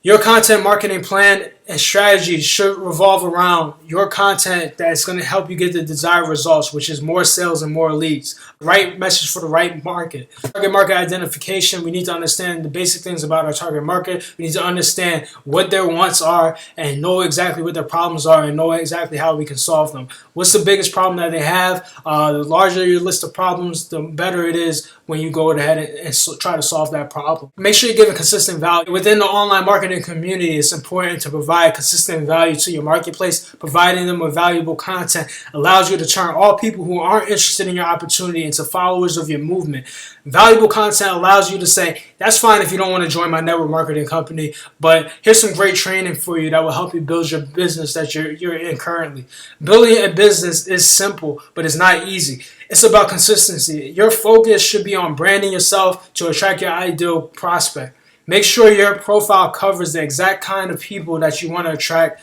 Your content marketing plan and strategy should revolve around your content that's going to help you get the desired results, which is more sales and more leads. Right message for the right market. Target market identification. We need to understand the basic things about our target market. We need to understand what their wants are and know exactly what their problems are and know exactly how we can solve them. What's the biggest problem that they have? The larger your list of problems, the better it is when you go ahead and try to solve that problem. Make sure you're giving consistent value. Within the online marketing community, it's important to provide consistent value to your marketplace. Providing them with valuable content allows you to turn all people who aren't interested in your opportunity into followers of your movement. Valuable content allows you to say, that's fine if you don't want to join my network marketing company, but here's some great training for you that will help you build your business that you're in currently. Building a business is simple, but it's not easy. It's about consistency. Your focus should be on branding yourself to attract your ideal prospect. Make sure your profile covers the exact kind of people that you want to attract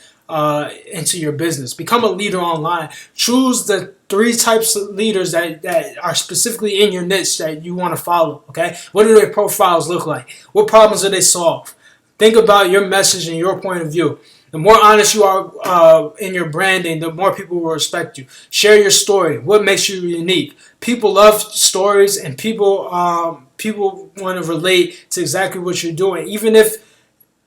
into your business. Become a leader online. Choose the 3 types of leaders that are specifically in your niche that you want to follow. Okay, what do their profiles look like? What problems do they solve? Think about your message and your point of view. The more honest you are in your branding, the more people will respect you. Share your story. What makes you unique? People love stories, and people want to relate to exactly what you're doing. Even if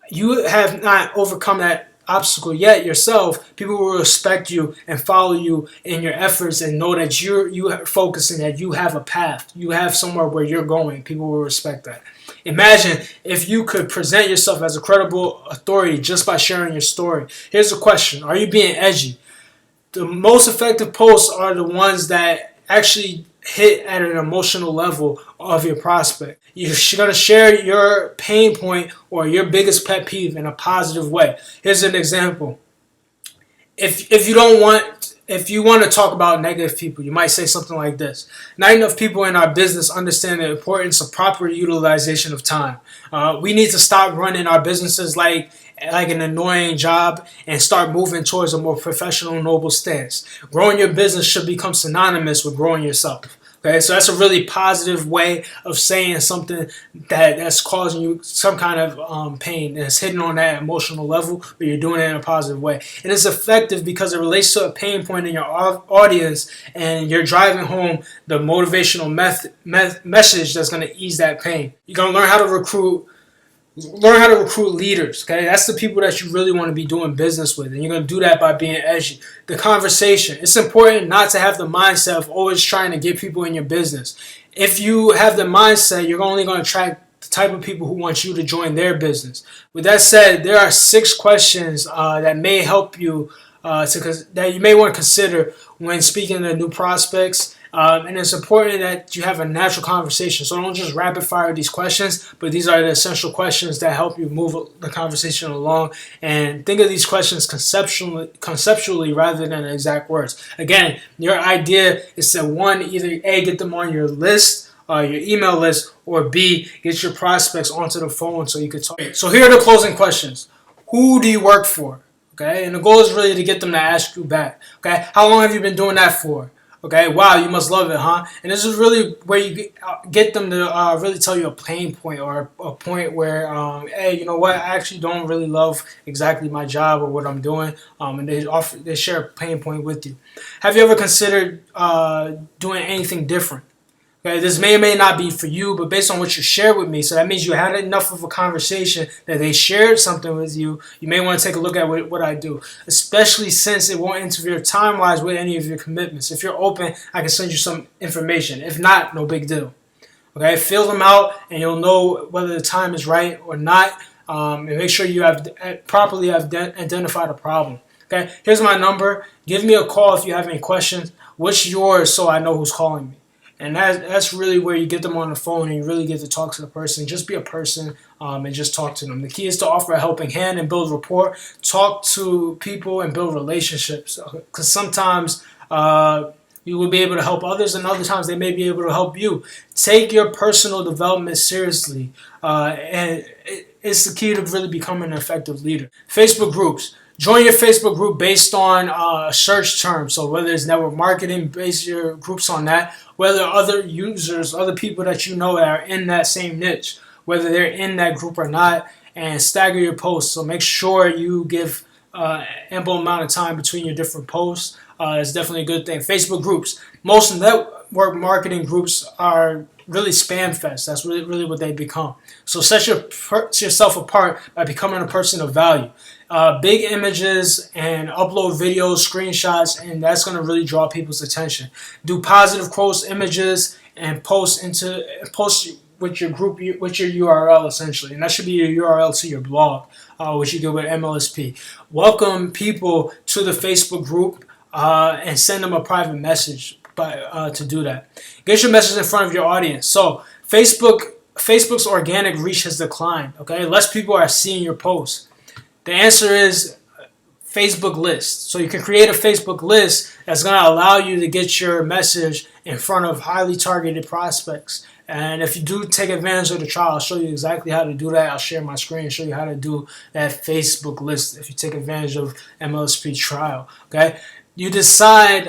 you have not overcome that obstacle yet yourself, people will respect you and follow you in your efforts and know that you are focusing, that you have a path, you have somewhere where you're going. People will respect that. Imagine if you could present yourself as a credible authority just by sharing your story. Here's a question: are you being edgy? The most effective posts are the ones that actually hit at an emotional level of your prospect. You're going to share your pain point or your biggest pet peeve in a positive way. Here's an example. If you want to talk about negative people, you might say something like this: not enough people in our business understand the importance of proper utilization of time. We need to stop running our businesses like an annoying job and start moving towards a more professional, noble stance. Growing your business should become synonymous with growing yourself. Okay, so that's a really positive way of saying something that's causing you some kind of pain, and it's hitting on that emotional level, but you're doing it in a positive way. And it's effective because it relates to a pain point in your audience, and you're driving home the motivational message that's going to ease that pain. You're going to learn how to recruit Learn how to recruit leaders. Okay, that's the people that you really want to be doing business with, and you're going to do that by being edgy. The conversation. It's important not to have the mindset of always trying to get people in your business. If you have the mindset, you're only going to attract the type of people who want you to join their business. With that said, there are 6 questions that may help you that you may want to consider when speaking to new prospects. And it's important that you have a natural conversation. So don't just rapid fire these questions, but these are the essential questions that help you move the conversation along. And think of these questions conceptually rather than exact words. Again, your idea is to, one, either A, get them on your list, your email list, or B, get your prospects onto the phone so you could talk. So here are the closing questions. Who do you work for? Okay, and the goal is really to get them to ask you back. Okay, how long have you been doing that for? Okay, wow, you must love it, huh? And this is really where you get them to really tell you a pain point, or a point where, hey, you know what, I actually don't really love exactly my job or what I'm doing, and they share a pain point with you. Have you ever considered doing anything different? Okay, this may or may not be for you, but based on what you shared with me, so that means you had enough of a conversation that they shared something with you. You may want to take a look at what I do, especially since it won't interfere time-wise with any of your commitments. If you're open, I can send you some information. If not, no big deal. Okay, fill them out, and you'll know whether the time is right or not. And make sure you have properly identified a problem. Okay, here's my number. Give me a call if you have any questions. What's yours so I know who's calling me? And that's really where you get them on the phone and you really get to talk to the person. Just be a person and just talk to them. The key is to offer a helping hand and build rapport. Talk to people and build relationships. Because sometimes you will be able to help others, and other times they may be able to help you. Take your personal development seriously. And it's the key to really becoming an effective leader. Facebook groups. Join your Facebook group based on a search term. So whether it's network marketing, base your groups on that. Whether other users, other people that you know that are in that same niche, whether they're in that group or not, and stagger your posts. So make sure you give ample amount of time between your different posts. It's definitely a good thing. Facebook groups. Most network marketing groups are really spam fest. That's really what they become. So set yourself apart by becoming a person of value. Big images and upload videos, screenshots, and that's going to really draw people's attention. Do positive quotes, images, and post with your group, with your URL essentially, and that should be your URL to your blog, which you get with MLSP. Welcome people to the Facebook group and send them a private message to do that. Get your message in front of your audience. So Facebook's organic reach has declined. Okay, less people are seeing your posts. The answer is Facebook list. So you can create a Facebook list that's going to allow you to get your message in front of highly targeted prospects. And if you do take advantage of the trial, I'll show you exactly how to do that. I'll share my screen and show you how to do that Facebook list if you take advantage of MLSP trial. Okay, you decide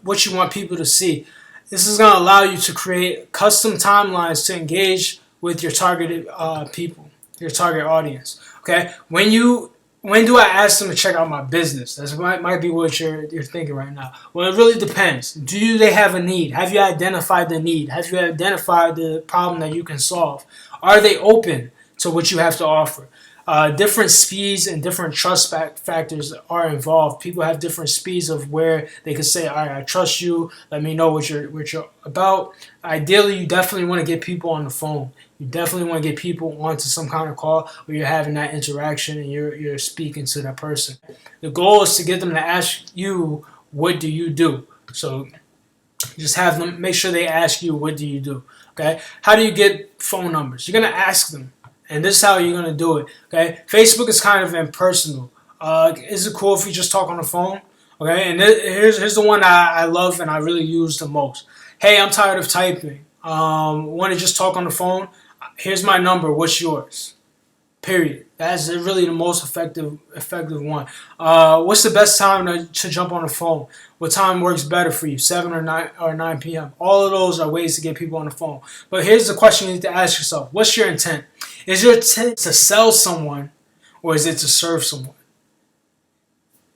what you want people to see. This is going to allow you to create custom timelines to engage with your targeted people, your target audience. Okay, when do I ask them to check out my business? That might be what you're thinking right now. Well, it really depends. Do they have a need? Have you identified the need? Have you identified the problem that you can solve? Are they open to what you have to offer? Different speeds and different trust factors are involved. People have different speeds of where they can say, all right, I trust you. Let me know what you're about. Ideally, you definitely want to get people on the phone. You definitely want to get people onto some kind of call where you're having that interaction and you're speaking to that person. The goal is to get them to ask you, what do you do? So just have them make sure they ask you, what do you do? Okay. How do you get phone numbers? You're going to ask them. And this is how you're going to do it. Okay. Facebook is kind of impersonal. Is it cool if we just talk on the phone? Okay. And here's the one I love and I really use the most. Hey, I'm tired of typing. Want to just talk on the phone? Here's my number. What's yours? Period. That's really the most effective one. What's the best time to jump on the phone? What time works better for you? 7 or 9 p.m. All of those are ways to get people on the phone. But here's the question you need to ask yourself. What's your intent? Is your intent to sell someone or is it to serve someone?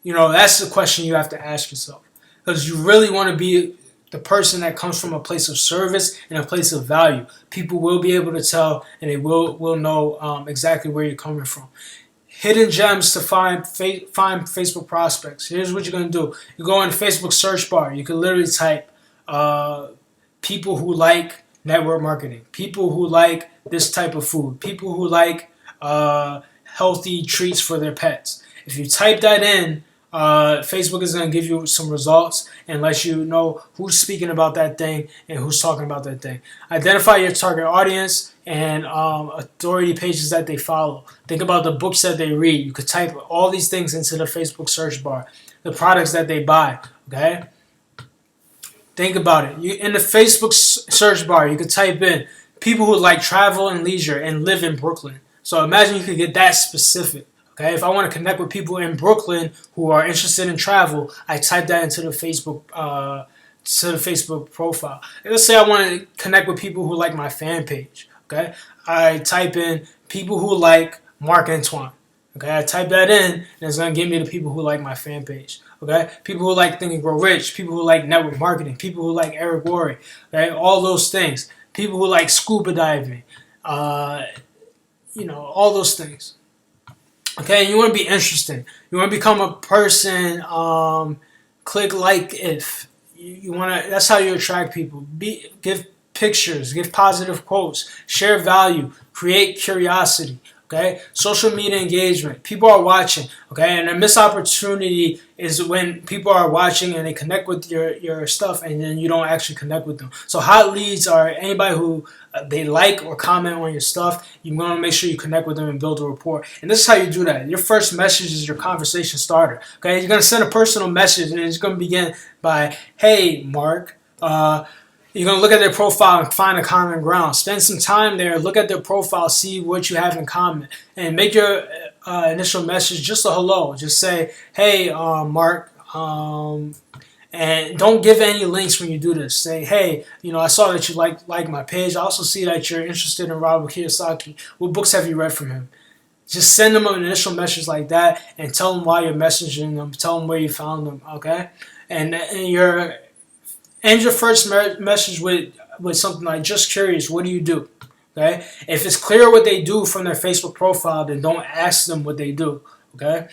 You know, that's the question you have to ask yourself. Because you really want to be the person that comes from a place of service and a place of value. People will be able to tell, and they will know exactly where you're coming from. Hidden gems to find Facebook prospects. Here's what you're going to do. You go in the Facebook search bar. You can literally type people who like network marketing, people who like this type of food, people who like healthy treats for their pets. If you type that in, Facebook is going to give you some results and let you know who's speaking about that thing and who's talking about that thing. Identify your target audience and authority pages that they follow. Think about the books that they read. You could type all these things into the Facebook search bar. The products that they buy, okay? Think about it. In the Facebook search bar, you could type in people who like travel and leisure and live in Brooklyn. So imagine you could get that specific. Okay, if I want to connect with people in Brooklyn who are interested in travel, I type that into the Facebook profile. And let's say I want to connect with people who like my fan page. Okay, I type in people who like Mark Antoine. Okay, I type that in, and it's gonna give me the people who like my fan page. Okay, people who like Think and Grow Rich, people who like network marketing, people who like Eric Worre. Okay, all those things. People who like scuba diving. All those things. Okay, you want to be interesting. You want to become a person. Click like if you want to. That's how you attract people. Give pictures, give positive quotes, share value, create curiosity. Okay, social media engagement. People are watching. Okay, and a missed opportunity is when people are watching and they connect with your stuff, and then you don't actually connect with them. So hot leads are anybody who they like or comment on your stuff. You want to make sure you connect with them and build a rapport. And this is how you do that. Your first message is your conversation starter. Okay, you're gonna send a personal message, and it's gonna begin by, "Hey, Mark." You're going to look at their profile and find a common ground. Spend some time there. Look at their profile. See what you have in common. And make your initial message just a hello. Just say, "Hey, Mark." And don't give any links when you do this. Say, "Hey, I saw that you like my page. I also see that you're interested in Robert Kiyosaki. What books have you read from him?" Just send them an initial message like that and tell them why you're messaging them. Tell them where you found them, okay? And end your first message with something like, "Just curious, what do you do?" Okay? If it's clear what they do from their Facebook profile, then don't ask them what they do. Okay?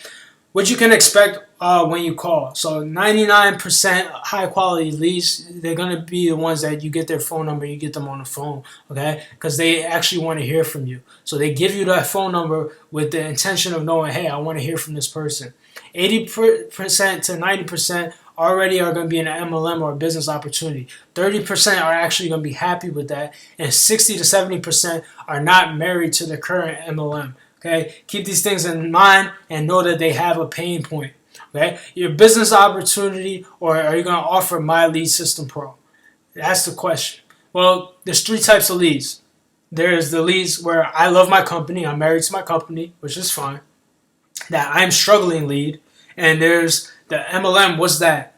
What you can expect when you call. So 99% high quality leads, they're going to be the ones that you get their phone number, you get them on the phone, okay? Because they actually want to hear from you. So they give you that phone number with the intention of knowing, "Hey, I want to hear from this person." 80% to 90% already are going to be in an MLM or a business opportunity. 30% are actually going to be happy with that. And 60 to 70% are not married to the current MLM. Okay? Keep these things in mind and know that they have a pain point. Okay? Your business opportunity, or are you going to offer My Lead System Pro? That's the question. Well, there's 3 types of leads. There's the leads where I love my company, I'm married to my company, which is fine. That I'm struggling lead. And there's the MLM. What's that?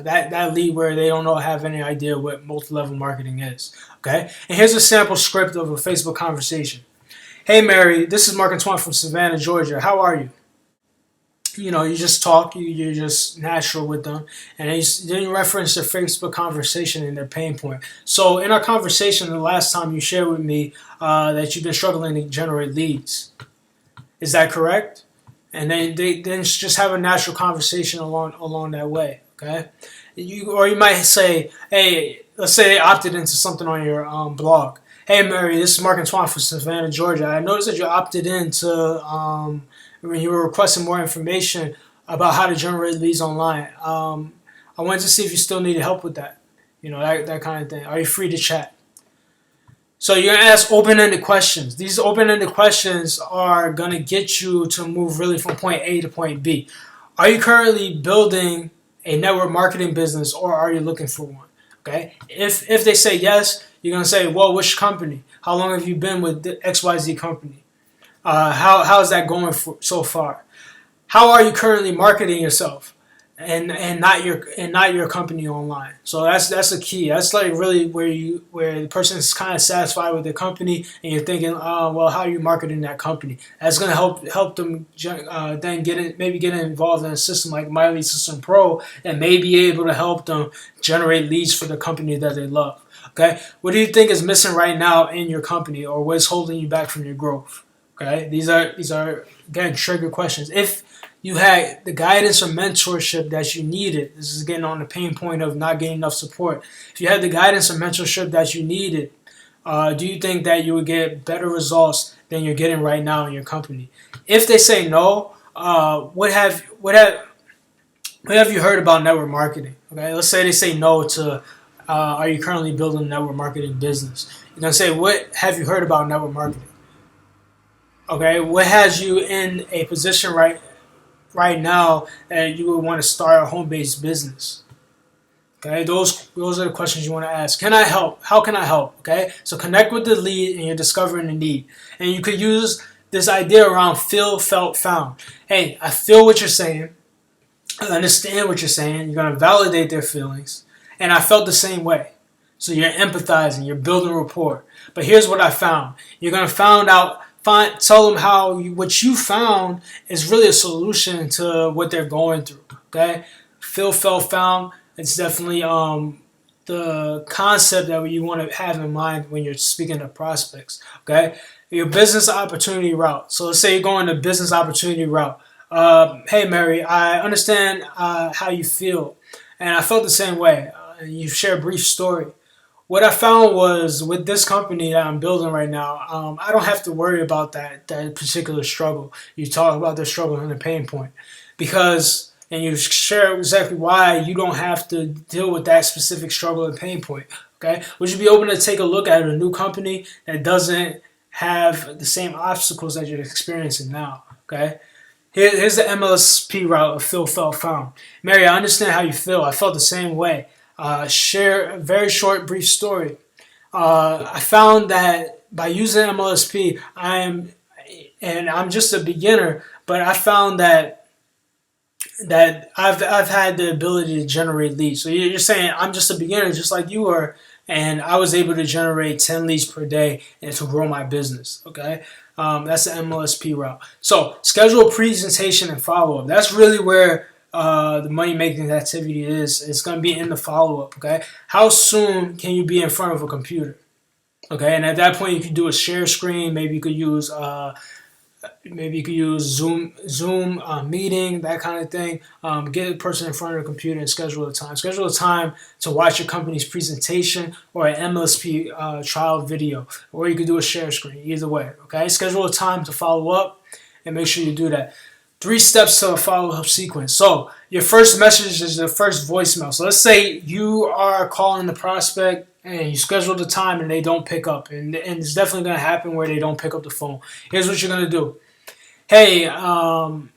That lead where they don't have any idea what multi-level marketing is. Okay? And here's a sample script of a Facebook conversation. "Hey, Mary, this is Mark Antoine from Savannah, Georgia. How are you?" You just talk. You're just natural with them. And then you reference their Facebook conversation and their pain point. So in our conversation the last time, you shared with me that you've been struggling to generate leads. Is that correct? And then they just have a natural conversation along that way. Okay, you might say, "Hey," let's say they opted into something on your blog. "Hey, Mary, this is Mark Antoine from Savannah, Georgia. I noticed that you opted into when you were requesting more information about how to generate leads online. I wanted to see if you still needed help with that. That kind of thing. Are you free to chat?" So you're going to ask open-ended questions. These open-ended questions are going to get you to move really from point A to point B. Are you currently building a network marketing business, or are you looking for one? Okay. If they say yes, you're going to say, "Well, which company? How long have you been with the XYZ company? How is that going so far? How are you currently marketing yourself? and not your company online. So that's the key. That's like really where the person is kind of satisfied with their company, and you're thinking, well, how are you marketing that company? That's gonna help them then get involved in a system like My Lead System Pro, and may be able to help them generate leads for the company that they love. Okay, what do you think is missing right now in your company, or what's holding you back from your growth? Okay, these are again trigger questions. If you had the guidance or mentorship that you needed. This is getting on the pain point of not getting enough support. If you had the guidance or mentorship that you needed, do you think that you would get better results than you're getting right now in your company? If they say no, what have you heard about network marketing? Okay, let's say they say no to. Are you currently building a network marketing business? You're gonna say, what have you heard about network marketing? Okay, what has you in a position right now that you would want to start a home-based business? Okay, those are the questions you want to ask. Can I help? How can I help? Okay, so connect with the lead and you're discovering the need. And you could use this idea around feel, felt, found. Hey, I feel what you're saying. I understand what you're saying. You're going to validate their feelings. And I felt the same way. So you're empathizing. You're building rapport. But here's what I found. You're going to tell them how what you found is really a solution to what they're going through. Okay, feel, felt, found. It's definitely the concept that you want to have in mind when you're speaking to prospects. Okay, your business opportunity route. So let's say you're going the business opportunity route. Hey Mary, I understand how you feel, and I felt the same way. You share a brief story. What I found was with this company that I'm building right now, I don't have to worry about that particular struggle. You talk about the struggle and the pain point because, and you share exactly why you don't have to deal with that specific struggle and pain point. Okay, would you be open to take a look at a new company that doesn't have the same obstacles that you're experiencing now? Okay. Here's the MLSP route of feel, felt, found. Mary, I understand how you feel. I felt the same way. Share a very short, brief story. I found that by using MLSP, I'm just a beginner, but I found that I've had the ability to generate leads. So you're saying I'm just a beginner, just like you were, and I was able to generate 10 leads per day and to grow my business. Okay, that's the MLSP route. So schedule a presentation and follow up. That's really where the money making activity is. It's going to be in the follow up. Okay, how soon can you be in front of a computer? Okay, and at that point you could do a share screen. Maybe you could use Zoom meeting, that kind of thing. Get a person in front of the computer and schedule a time. Schedule a time to watch your company's presentation or an MLSP trial video, or you could do a share screen. Either way, okay. Schedule a time to follow up, and make sure you do that. 3 steps to a follow-up sequence. So your first message is the first voicemail. So let's say you are calling the prospect and you schedule the time and they don't pick up. And it's definitely going to happen where they don't pick up the phone. Here's what you're going to do. Hey,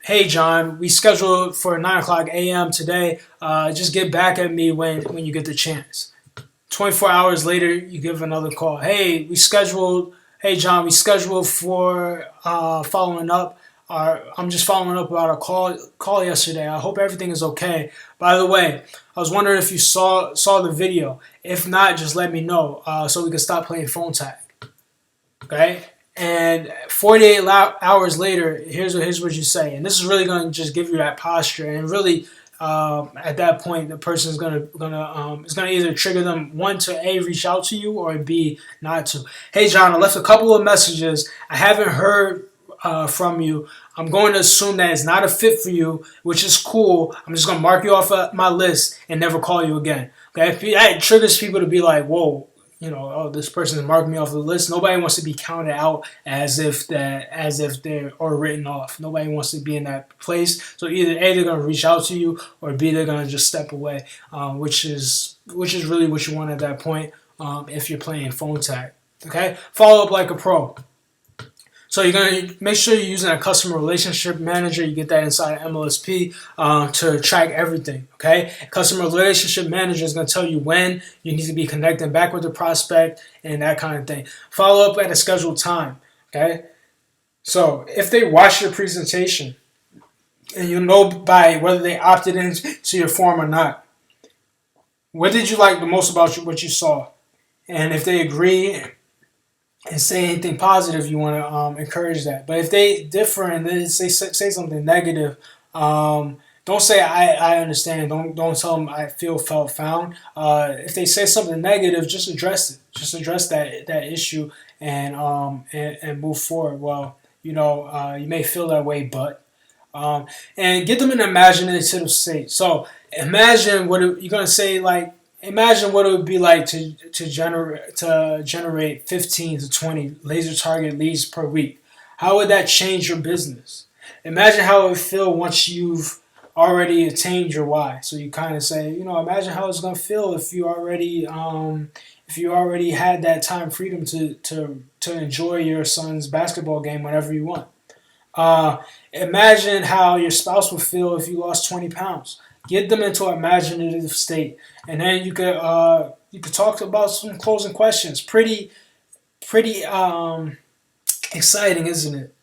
hey, John, we scheduled for 9 o'clock a.m. today. Just get back at me when you get the chance. 24 hours later, you give another call. Hey, John, we scheduled for following up. I'm just following up about a call yesterday. I hope everything is okay. By the way, I was wondering if you saw the video. If not, just let me know so we can stop playing phone tag. Okay? And 48 hours later, here's what you say. And this is really going to just give you that posture. And really, at that point, the person is it's gonna either trigger them, one, to A, reach out to you, or B, not to. Hey, John, I left a couple of messages. I haven't heard from you. I'm going to assume that it's not a fit for you, which is cool. I'm just going to mark you off my list and never call you again. Okay? That triggers people to be like, whoa, this person has marked me off the list. Nobody wants to be counted out as if they're or written off. Nobody wants to be in that place. So either A, they're going to reach out to you, or B, they're going to just step away, which is really what you want at that point if you're playing phone tag. Okay? Follow up like a pro. So you're going to make sure you're using a customer relationship manager. You get that inside MLSP to track everything, okay? Customer relationship manager is going to tell you when you need to be connecting back with the prospect and that kind of thing. Follow up at a scheduled time, okay? So if they watch your presentation, and you know by whether they opted into your form or not. What did you like the most about what you saw? And if they agree and say anything positive, you want to encourage that. But if they differ and they say something negative, don't say I understand. Don't tell them I feel, felt, found. If they say something negative, just address it. Just address that issue and move forward. Well, you may feel that way, but and get them in an imaginative state. So imagine you're gonna say, like, imagine what it would be like to generate 15 to 20 laser target leads per week. How would that change your business? Imagine how it would feel once you've already attained your why. So you kind of say, imagine how it's going to feel if you already had that time freedom to enjoy your son's basketball game whenever you want. Imagine how your spouse would feel if you lost 20 pounds. Get them into an imaginative state, and then you could talk about some closing questions. Pretty exciting, isn't it?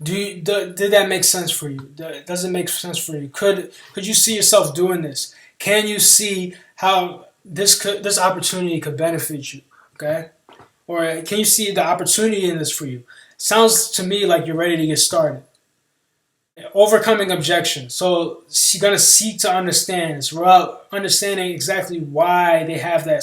Did that make sense for you? Does it make sense for you? Could you see yourself doing this? Can you see how this opportunity could benefit you? Okay, or can you see the opportunity in this for you? Sounds to me like you're ready to get started. Overcoming objections. So you're going to seek to understand. It's about understanding exactly why they have that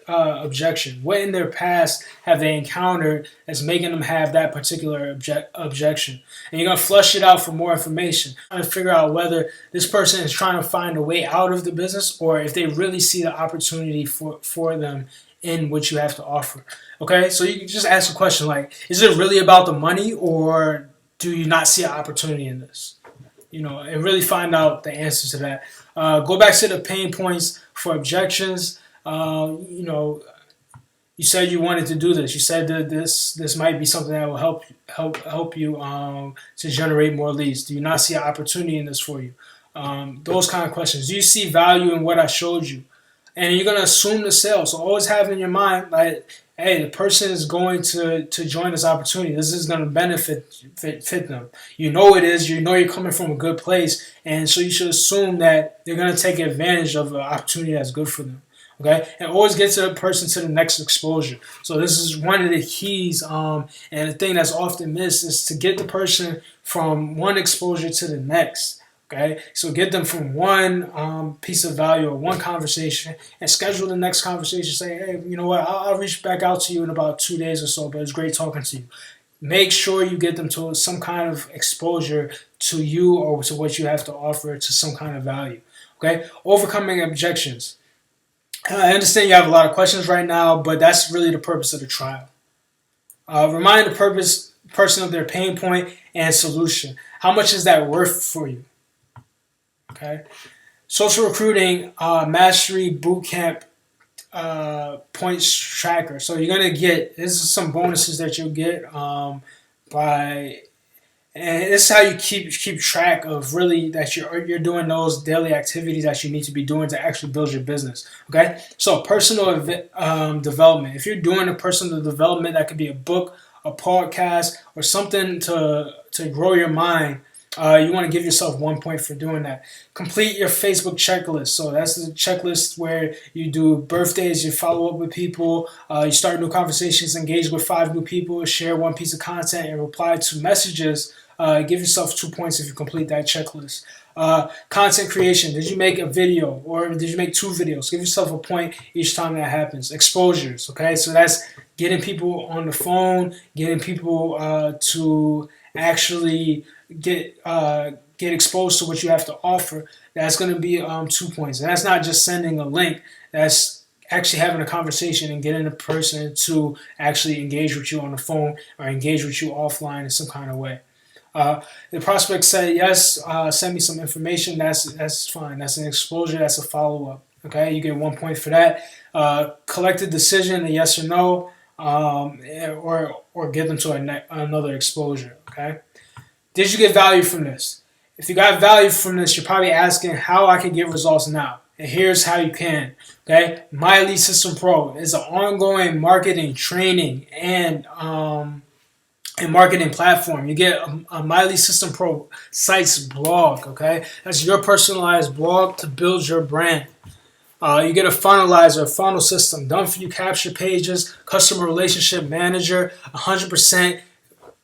objection. What in their past have they encountered that's making them have that particular objection? And you're going to flush it out for more information. Trying to figure out whether this person is trying to find a way out of the business or if they really see the opportunity for them in what you have to offer. Okay, so you can just ask a question like, is it really about the money, or do you not see an opportunity in this? And really find out the answer to that. Go back to the pain points for objections. You said you wanted to do this. You said that this might be something that will help you to generate more leads. Do you not see an opportunity in this for you? Those kind of questions. Do you see value in what I showed you? And you're gonna assume the sale. So always have in your mind, like, hey, the person is going to join this opportunity. This is going to fit them. You know it is. You know you're coming from a good place, and so you should assume that they're going to take advantage of an opportunity that's good for them. Okay, and always get to the person to the next exposure. So this is one of the keys, and the thing that's often missed is to get the person from one exposure to the next. Okay, so get them from one piece of value or one conversation and schedule the next conversation. Say, hey, you know what? I'll reach back out to you in about 2 days or so, but it's great talking to you. Make sure you get them to some kind of exposure to you or to what you have to offer, to some kind of value. Okay, overcoming objections. I understand you have a lot of questions right now, but that's really the purpose of the trial. Remind the person of their pain point and solution. How much is that worth for you? Okay, social recruiting mastery bootcamp points tracker. So you're gonna get, this is some bonuses that you'll get by, and this is how you keep track of really that you're doing those daily activities that you need to be doing to actually build your business. Okay, so personal development. If you're doing a personal development, that could be a book, a podcast, or something to grow your mind. You want to give yourself 1 point for doing that. Complete your Facebook checklist. So that's the checklist where you do birthdays, you follow up with people, you start new conversations, engage with 5 new people, share 1 piece of content, and reply to messages. Give yourself 2 points if you complete that checklist. Content creation. Did you make a video or did you make 2 videos? Give yourself a point each time that happens. Exposures. Okay, so that's getting people on the phone, getting people to actually get exposed to what you have to offer. That's going to be 2 points. And that's not just sending a link. That's actually having a conversation and getting a person to actually engage with you on the phone or engage with you offline in some kind of way. The prospect said, yes, send me some information. That's fine. That's an exposure. That's a follow-up. Okay, you get 1 point for that. Collected decision, a yes or no, or get them to another exposure. Okay. Did you get value from this? If you got value from this, you're probably asking how I can get results now. And here's how you can. Okay, My Elite System Pro is an ongoing marketing, training, and and marketing platform. You get a Miley System Pro Sites blog, okay? That's your personalized blog to build your brand. You get a funnelizer, a funnel system, done for you capture pages, customer relationship manager, 100%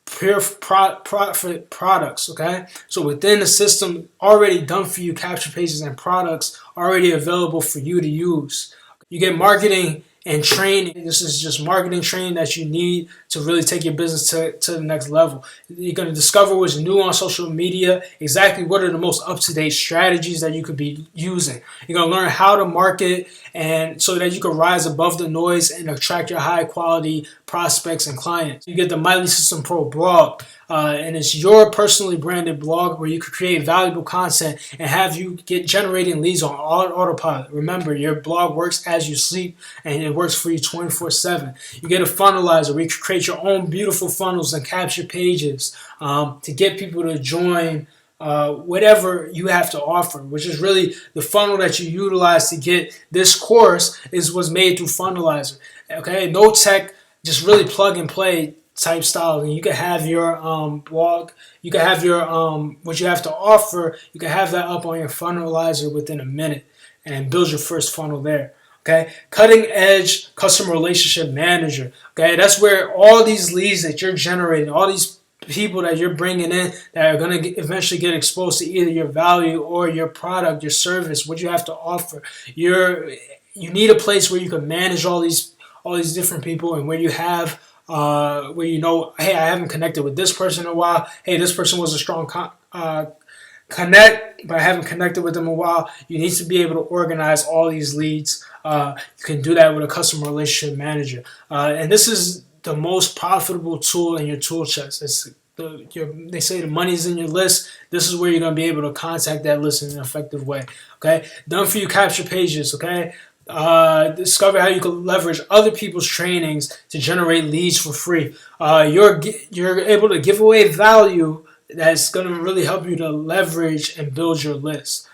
pure profit products, okay? So within the system, already done for you capture pages and products already available for you to use. You get marketing and training. This is just marketing training that you need to really take your business to the next level. You're going to discover what's new on social media, exactly what are the most up-to-date strategies that you could be using. You're going to learn how to market and so that you can rise above the noise and attract your high-quality prospects and clients. You get the Miley System Pro blog. And it's your personally branded blog where you can create valuable content and have you get generating leads on autopilot. Remember, your blog works as you sleep and it works for you 24/7. You get a funnelizer where you can create your own beautiful funnels and capture pages to get people to join whatever you have to offer, which is really the funnel that you utilize to get this course was made through funnelizer. Okay, no tech, just really plug and play type style, and you can have your blog, you can have your what you have to offer, you can have that up on your funnelizer within a minute and build your first funnel there. Okay, cutting edge customer relationship manager. Okay, that's where all these leads that you're generating, all these people that you're bringing in that are going to eventually get exposed to either your value or your product, your service, what you have to offer. You need a place where you can manage all these different people, and where you have where you know, hey, I haven't connected with this person in a while. Hey, this person was a strong connect, but I haven't connected with them in a while. You need to be able to organize all these leads. You can do that with a customer relationship manager. And this is the most profitable tool in your tool chest. They say the money's in your list. This is where you're going to be able to contact that list in an effective way. Okay, done for you capture pages. Okay. Discover how you can leverage other people's trainings to generate leads for free. You're able to give away value that's going to really help you to leverage and build your list.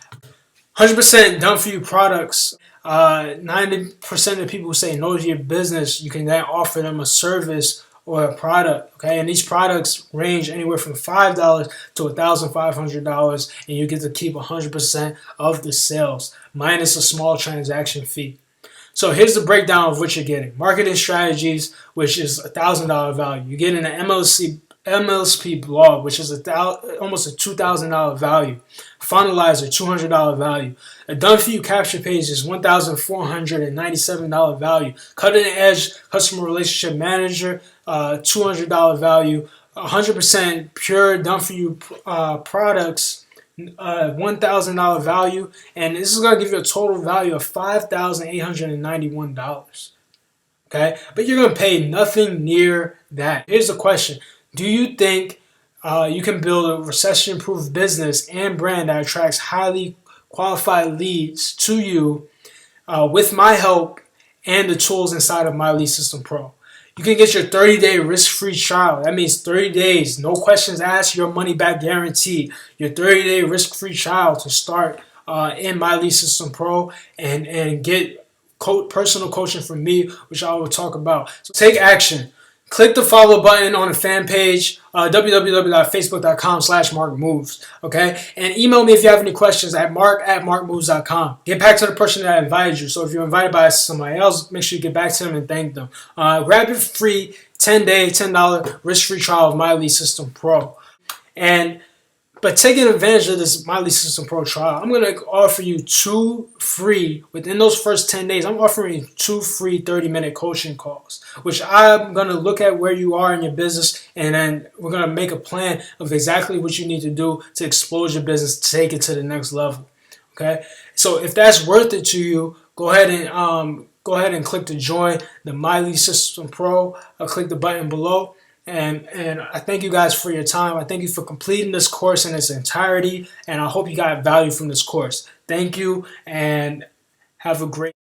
100% done for you products. 90% of people who say no to your business, you can then offer them a service or a product, okay? And these products range anywhere from $5 to $1,500, and you get to keep 100% of the sales, minus a small transaction fee. So here's the breakdown of what you're getting. Marketing strategies, which is $1,000 value. You get an MLSP blog, which is almost a $2,000 value. Funnelizer, $200 value. A done for you capture page is $1,497 value. Cutting edge customer relationship manager, $200 value. 100% pure done for you products, $1,000 value, and this is going to give you a total value of $5,891. Okay, but you're going to pay nothing near that. Here's the question. Do you think you can build a recession-proof business and brand that attracts highly qualified leads to you with my help and the tools inside of Miley System Pro? You can get your 30-day risk-free trial. That means 30 days, no questions asked, your money back guaranteed. Your 30-day risk-free trial to start in Miley System Pro and get personal coaching from me, which I will talk about. So take action. Click the follow button on the fan page, www.facebook.com/markmoves, okay? And email me if you have any questions at mark@markmoves.com. Get back to the person that invited you. So if you're invited by somebody else, make sure you get back to them and thank them. Grab your free 10-day, $10 risk-free trial of Miley System Pro. But taking advantage of this Miley System Pro trial, I'm going to offer you 2 free, within those first 10 days, I'm offering you 2 free 30-minute coaching calls, which I'm going to look at where you are in your business, and then we're going to make a plan of exactly what you need to do to explode your business, to take it to the next level. Okay? So if that's worth it to you, go ahead and click to join the Miley System Pro. Click the button below. And I thank you guys for your time. I thank you for completing this course in its entirety, and I hope you got value from this course. Thank you, and have a great